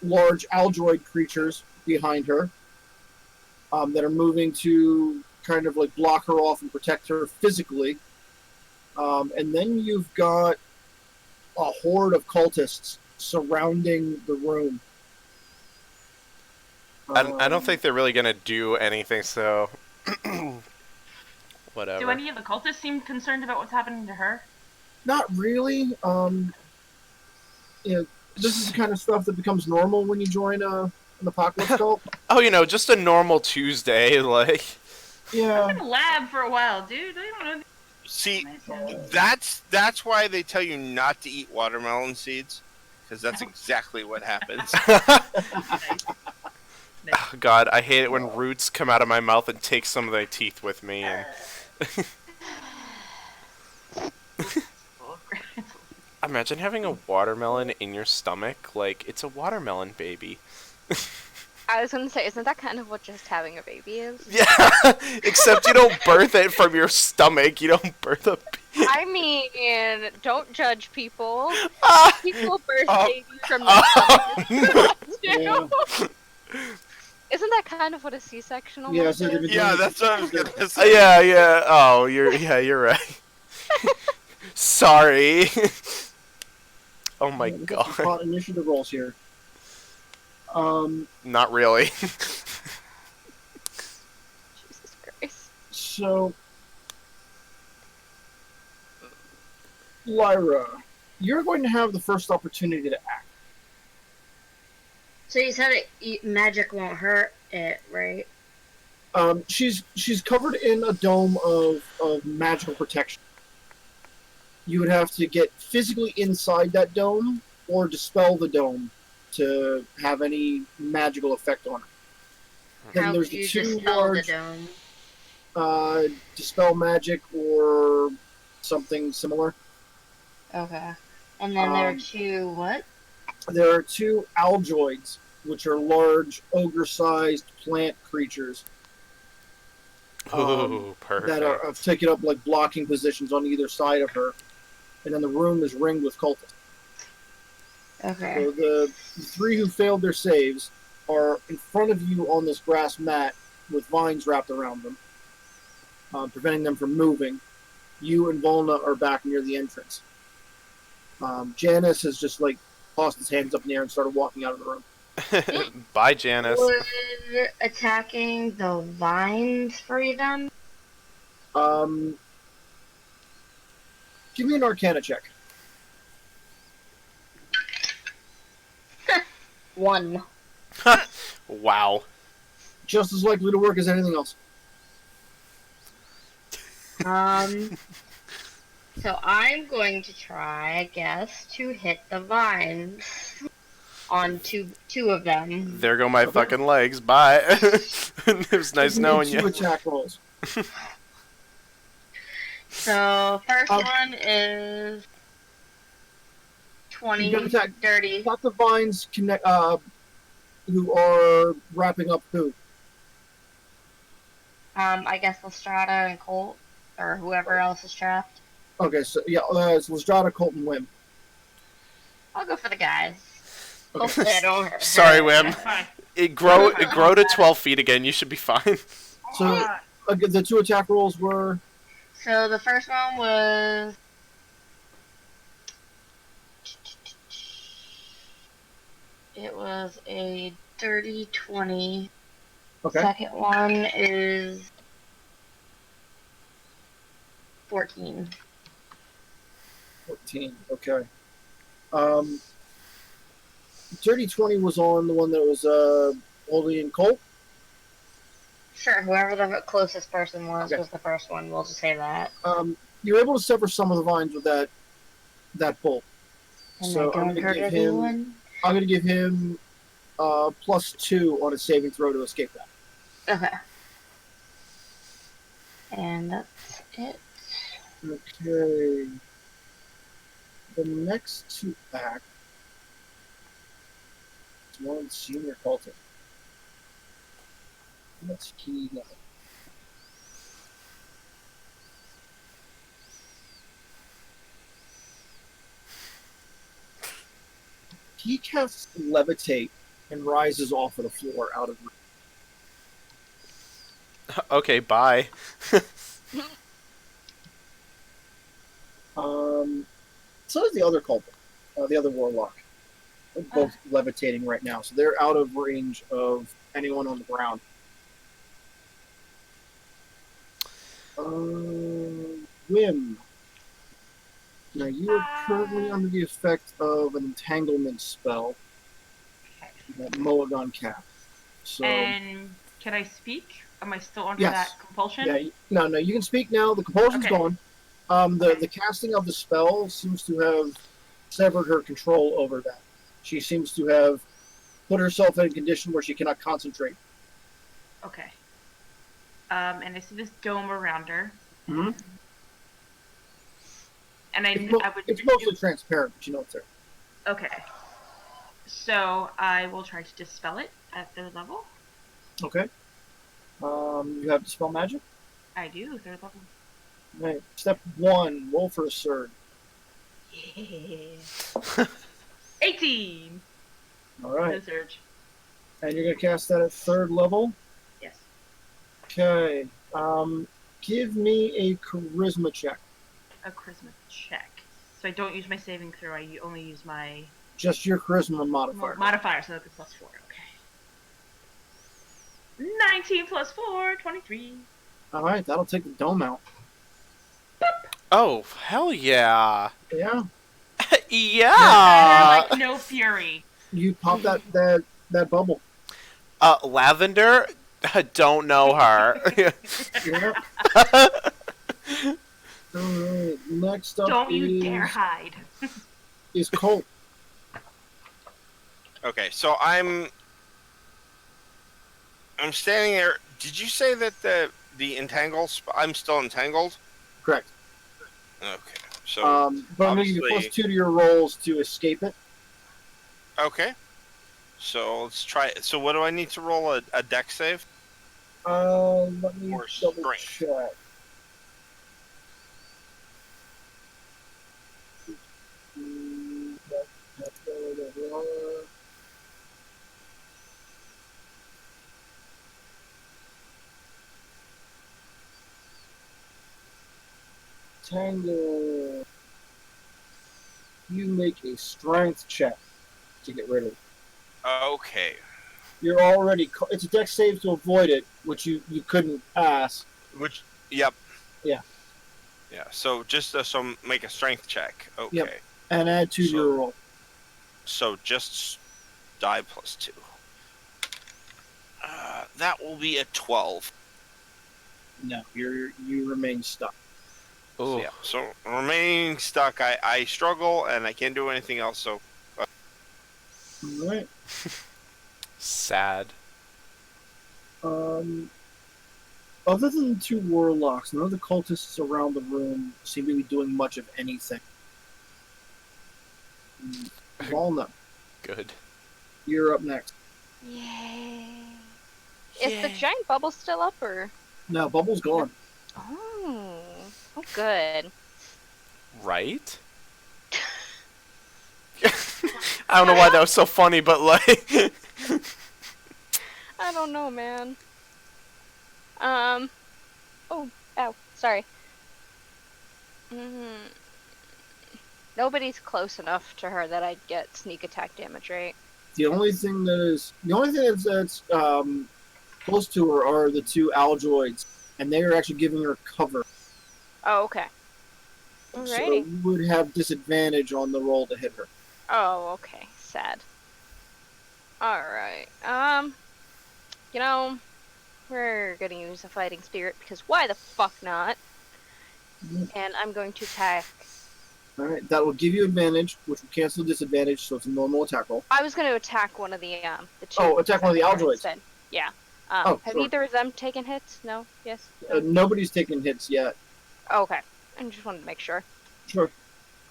large aldroid creatures behind her that are moving to kind of like block her off and protect her physically. And then you've got a horde of cultists surrounding the room. I don't think they're really gonna do anything, so whatever. Do any of the cultists seem concerned about what's happening to her? Not really. This is the kind of stuff that becomes normal when you join an apocalypse cult. Oh, just a normal Tuesday, like. I've Yeah. been in a lab for a while, dude. I don't know. See, Nice. that's why they tell you not to eat watermelon seeds, because that's exactly what happens. Oh, God, I hate it when roots come out of my mouth and take some of their teeth with me. And imagine having a watermelon in your stomach. Like, it's a watermelon, baby. I was gonna say, isn't that kind of what just having a baby is? Yeah, except you don't birth it from your stomach. You don't birth a. I mean, don't judge people. Ah! People birth Oh. babies from their stomachs. Yeah. Isn't that kind of what a C-section Yeah, almost so they've is? been Yeah, doing that's it. what I was gonna say. Yeah. Oh, you're right. Sorry. Oh my Yeah, we've got some god. hot initiative rolls here. Not really. Jesus Christ. So, Lyra, you're going to have the first opportunity to act. So you said magic won't hurt it, right? She's covered in a dome of magical protection. You would have to get physically inside that dome or dispel the dome to have any magical effect on it. Then How there's do the you two dispel large the dome? dispel magic or something similar. Okay. And then there are Um, two what? There are two algoids, which are large ogre-sized plant creatures Ooh, perfect. that are taken up like blocking positions on either side of her, and then the room is ringed with cultists. Okay. So the three who failed their saves are in front of you on this grass mat with vines wrapped around them, preventing them from moving. You and Volna are back near the entrance. Janice has just like tossed his hands up in the air and started walking out of the room. Bye, Janice. Would attacking the vines free them? Give me an Arcana check. 1. Wow. Just as likely to work as anything else. So I'm going to try, I guess, to hit the vines on two of them. There go my fucking legs. Bye. It was nice Give me knowing two you. attack rolls. So first one is 20, You got attack. dirty. Got the vines connect. Who are wrapping up who? I guess Lestrada and Colt, or whoever else is trapped. Okay, so yeah, it's Lestrada, Colt, and Wim. I'll go for the guys. Okay. Hopefully I don't hurt. Sorry, Wim. Fine. It grow to 12 feet again. You should be fine. So the two attack rolls were So the first one was a dirty 20. okay. Second one is 14. 14. Okay. Dirty 20 was on the one that was Oldie and Colt. Sure, whoever the closest person was Okay. was the first one. We'll just say that. You're able to sever some of the vines with that bolt. And So I don't hurt anyone. I'm going to give him +2 on his saving throw to escape that. Okay. And that's it. Okay. The next two act is one senior cultist. What's he got? He casts levitate and rises off of the floor out of. Okay, bye. So does the other culprit, the other warlock. They're both levitating right now, so they're out of range of anyone on the ground. Wim. Now you are currently under the effect of an entanglement spell. That Mulligan cap. So And can I speak? Am I still under Yes. that compulsion? yeah, no, you can speak now. The compulsion's Okay. gone. The casting of the spell seems to have severed her control over that. She seems to have put herself in a condition where she cannot concentrate. Okay. And I see this dome around her. Mm-hmm. And I would. It's mostly transparent, but you know it's there. Okay. So I will try to dispel it. At 3rd level? Okay. You have Dispel Magic? I do, 3rd level. Right. Step 1, roll for a surge. Yeah. 18! Alright. No surge. And you're going to cast that at 3rd level? Yes. Okay. Give me a Charisma check. A charisma check. So I don't use my saving throw, I only use my Just your Charisma modifier. modifier, so that's a +4. Okay. 19 plus 4, 23. Alright, that'll take the dome out. Oh, hell yeah. Yeah. Yeah. Like no fury. You pop that bubble. Lavender? Don't know her. Yeah. Alright, next up Don't you dare hide. is Colt. Okay, so I'm standing there. Did you say that the entangle? I'm still entangled. Correct. Okay, so But I'm going to give you obviously- +2 to your rolls to escape it. okay. So let's try it. So what do I need to roll? A deck save? Let me Or double strength. check. Tangle. You make a strength check to get rid of it. Okay. You're already. It's a dex save to avoid it, which you couldn't pass. Which? Yep. Yeah. Yeah. So just so make a strength check. Okay. Yep. And add 2 to So- your roll. So just die +2. That will be a 12. No, you remain stuck. Ooh. Yeah. So remaining stuck, I struggle and I can't do anything else. So All right. Sad. Other than the 2 warlocks, none of the cultists around the room seem to be doing much of anything. Walnut, Good. you're up next. Yay. Is the giant bubble still up, or? No, Bubble's gone. Oh. Oh, good. Right? I don't know why that was so funny, but like... I don't know, man. Oh, ow, sorry. Nobody's close enough to her that I'd get sneak attack damage, right? The only thing that's close to her are the 2 Algoids, and they are actually giving her cover. Oh, okay. So Alrighty. you would have disadvantage on the roll to hit her. Oh, okay. Sad. Alright. You know, we're gonna use a fighting spirit because why the fuck not? And I'm going to attack. Alright, that will give you advantage, which will cancel disadvantage, so it's a normal attack roll. I was gonna attack one of the 2. Oh, attack one of the Algoids. instead. Yeah. Oh, have sure. either of them taken hits? No? Yes? Nobody's taken hits yet. Okay. I just wanted to make sure. Sure.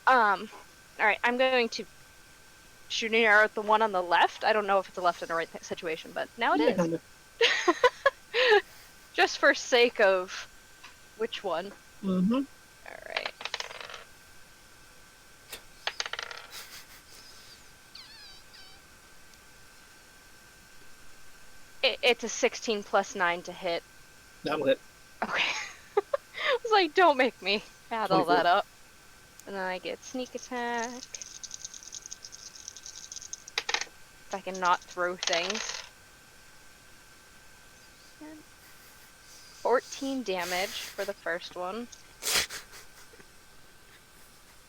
Alright, I'm going to shoot an arrow at the one on the left. I don't know if it's a left and a right situation, but now it is. Kinda. Just for sake of which one. Mm-hmm. Alright. It's a 16 plus 9 to hit. That'll hit. Okay. I was like, don't make me add all 24. that up. And then I get sneak attack. If I can not throw things. 14 damage for the first one.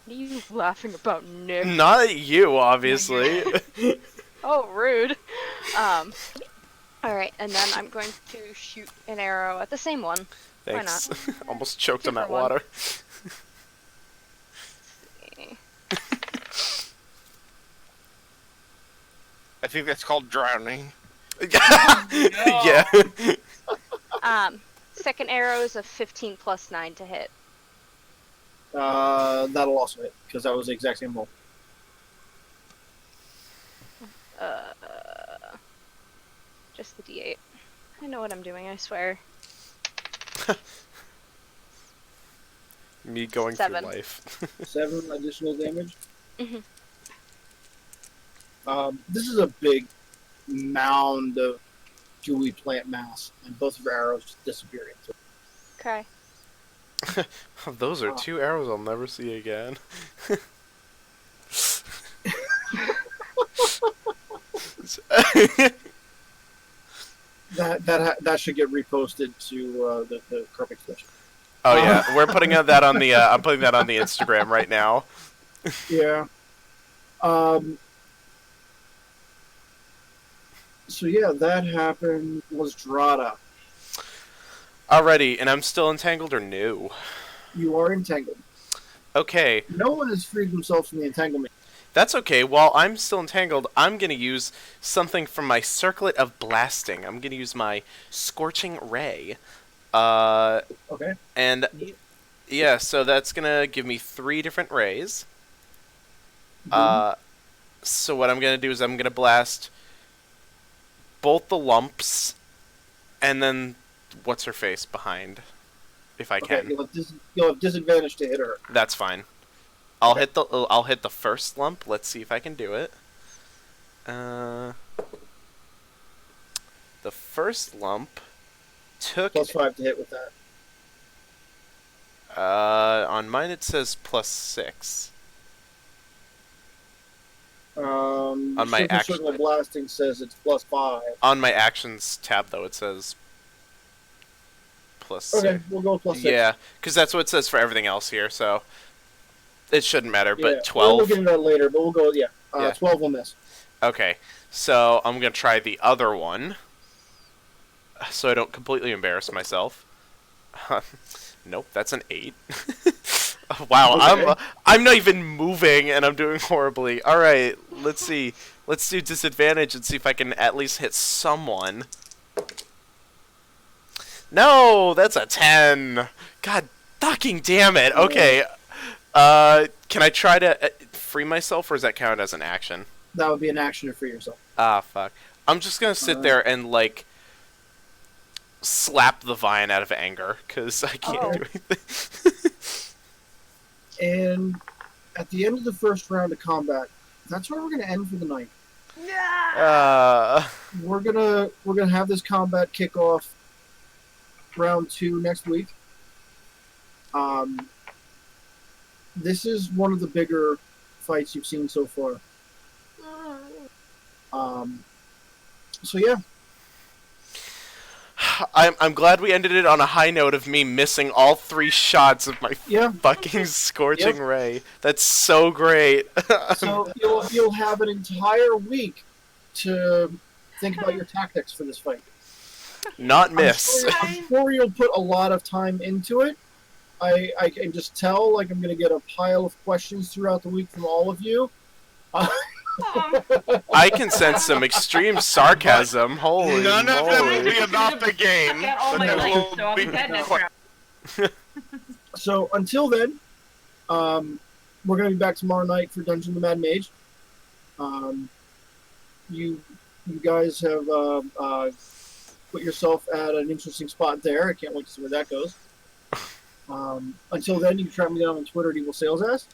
What are you laughing about, Nick? Not at you, obviously. Oh, rude. Alright, and then I'm going to shoot an arrow at the same one. Why Thanks. not? Almost choked on Two that for one. water. I think that's called drowning. Yeah. Second arrow is a 15 plus 9 to hit. That'll also hit, because that was the exact same roll. Just the D8. I know what I'm doing, I swear. Me going 7. through life. 7 additional damage. Mhm. This is a big mound of gooey plant mass, and both of your arrows just disappear into it. Okay. Those are 2 arrows I'll never see again. That should get reposted to the Carpe Twitch. Oh yeah, we're putting that on the. I'm putting that on the Instagram right now. Yeah. So yeah, that happened. Was Drada. Alrighty, and I'm still entangled or no? You are entangled. Okay, No one has freed themselves from the entanglement. that's okay. While I'm still entangled, I'm gonna use something from my circlet of blasting. I'm gonna use my scorching ray. Okay. And yeah, so that's gonna give me 3 different rays. So what I'm gonna do is I'm gonna blast both the lumps, and then what's her face behind, if I Okay. can. You'll have disadvantage to hit her. That's fine. I'll hit the first lump. Let's see if I can do it. The first lump took +5 to hit with that. on mine it says +6. On my action- circle of blasting says it's +5. On my actions tab though it says +6. Okay, we'll go +6. Yeah, because that's what it says for everything else here, so it shouldn't matter. Yeah, But 12. We'll get into that later, but we'll go. Yeah, Yeah. 12 will miss. Okay, so I'm gonna try the other one, so I don't completely embarrass myself. Nope, that's an 8. Wow, Okay. I'm not even moving, and I'm doing horribly. All right, let's see. Let's do disadvantage and see if I can at least hit someone. No, that's a 10. God fucking damn it. Okay. Can I try to free myself, or does that count as an action? That would be an action to free yourself. Ah, fuck. I'm just gonna sit there and, like, slap the vine out of anger, because I can't do anything. And at the end of the first round of combat, that's where we're gonna end for the night. We're gonna have this combat kick off round 2 next week. This is one of the bigger fights you've seen so far. So yeah, I'm glad we ended it on a high note of me missing all 3 shots of my yeah. fucking scorching ray. That's so great. So you'll have an entire week to think about your tactics for this fight. Not miss. I'm sure you'll put a lot of time into it. I can just tell, like, I'm going to get a pile of questions throughout the week from all of you. I can sense some extreme sarcasm. Holy None of them will moly. be about the game. Got all my But life, will so I'll be be dead next quite- round. So until then, we're going to be back tomorrow night for Dungeon of the Mad Mage. You guys have put yourself at an interesting spot there. I can't wait to see where that goes. Until then, you can track me down on Twitter at EvilSalesAss.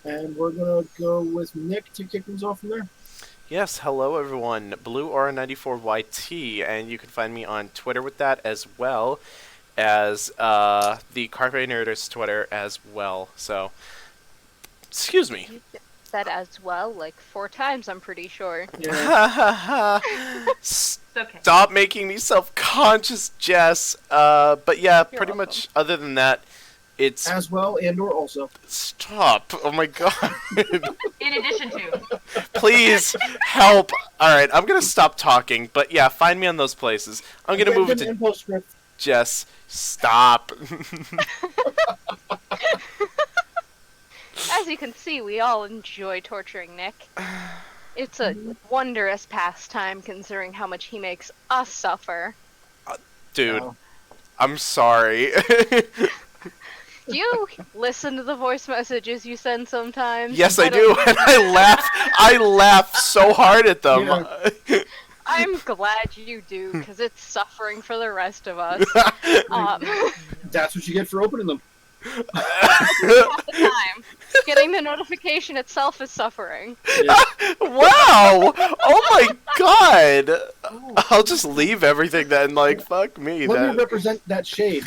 And we're going to go with Nick to kick things off from there. Yes, hello everyone. BlueAura94YT, and you can find me on Twitter with that, as well as the Carpe Nerdus Twitter as well. So, excuse me. You said as well, like 4 times, I'm pretty sure. Yeah. It's okay. Stop making me self-conscious, Jess. But yeah, You're pretty welcome. much. Other than that, it's As well, and or also. stop. Oh my god. In addition to, Please help. All right, I'm gonna stop talking. But yeah, find me on those places. I'm gonna move it to info script. Jess. Stop. As you can see, we all enjoy torturing Nick. It's a wondrous pastime considering how much he makes us suffer. Dude, Wow. I'm sorry. Do you listen to the voice messages you send sometimes? Yes, I don't- do, and I laugh so hard at them. Yeah. I'm glad you do, because it's suffering for the rest of us. That's what you get for opening them. Half the time. Getting the notification itself is suffering. Wow! Oh my god! I'll just leave everything then, like, fuck me. Let me represent that shade.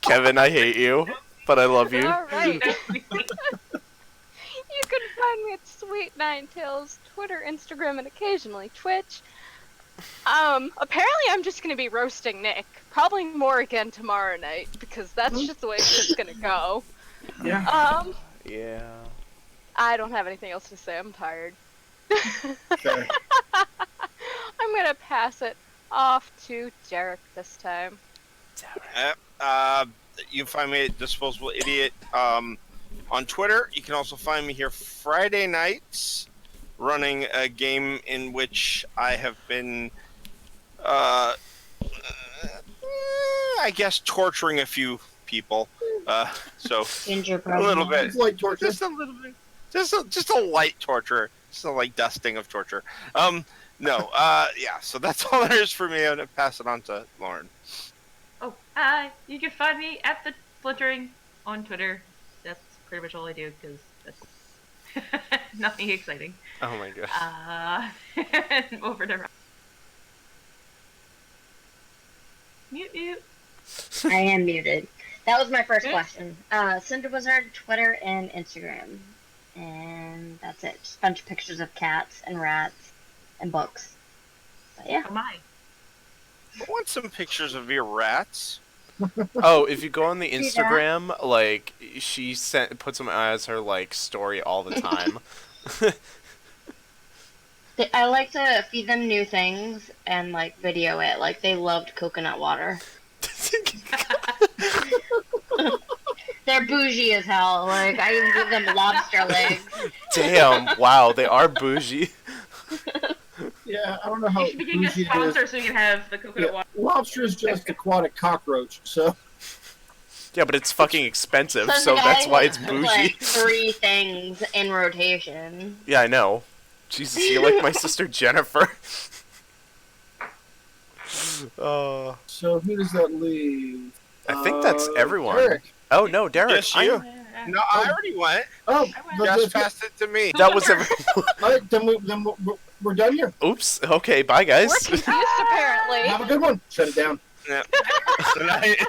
Kevin, I hate you, but I love you. Alright. You can find me at Sweet Nine Tails, Twitter, Instagram, and occasionally Twitch. Apparently I'm just gonna be roasting Nick. Probably more again tomorrow night, because that's just the way it's gonna go. Yeah. Yeah. I don't have anything else to say, I'm tired. Okay. I'm gonna pass it off to Derek this time. You can find me at Disposable Idiot on Twitter. You can also find me here Friday nights running a game in which I have been, I guess, torturing a few people. So Gingerbread. a little bit, It's like torture. just a little bit, just a light torture, just a light dusting of torture. No, yeah. So that's all there is for me. I'm gonna pass it on to Lauren. Oh, you can find me at the Flittering on Twitter. That's pretty much all I do because that's nothing exciting. Oh my god. Over to mute. I am muted. That was my first question. Cinder Wizard, Twitter, and Instagram. And that's it. Just a bunch of pictures of cats and rats and books. But yeah. Oh my. I want some pictures of your rats. Oh, if you go on the that. Instagram, like, she puts them as her, like, story all the time. I like to feed them new things and, like, video it. Like, they loved coconut water. They're bougie as hell. Like, I even give them lobster legs. Damn, wow, they are bougie. Yeah, I don't know how You should be getting a bougie it is. sponsor so you can have the coconut Yeah, water. lobster is just aquatic cockroach, so Yeah, but it's fucking expensive, Some so guy that's why it's has, bougie. like, 3 things in rotation. Yeah, I know. Jesus, you're like my sister Jennifer. so who does that leave? I think that's everyone. Eric. Oh no, Derek. Yes, you. No, I already went. Oh, Just passed it to me. That was everyone. all right, then we're done here. Oops. Okay, bye guys. We're confused apparently. Have a good one. Shut it down. Yeah. Good night.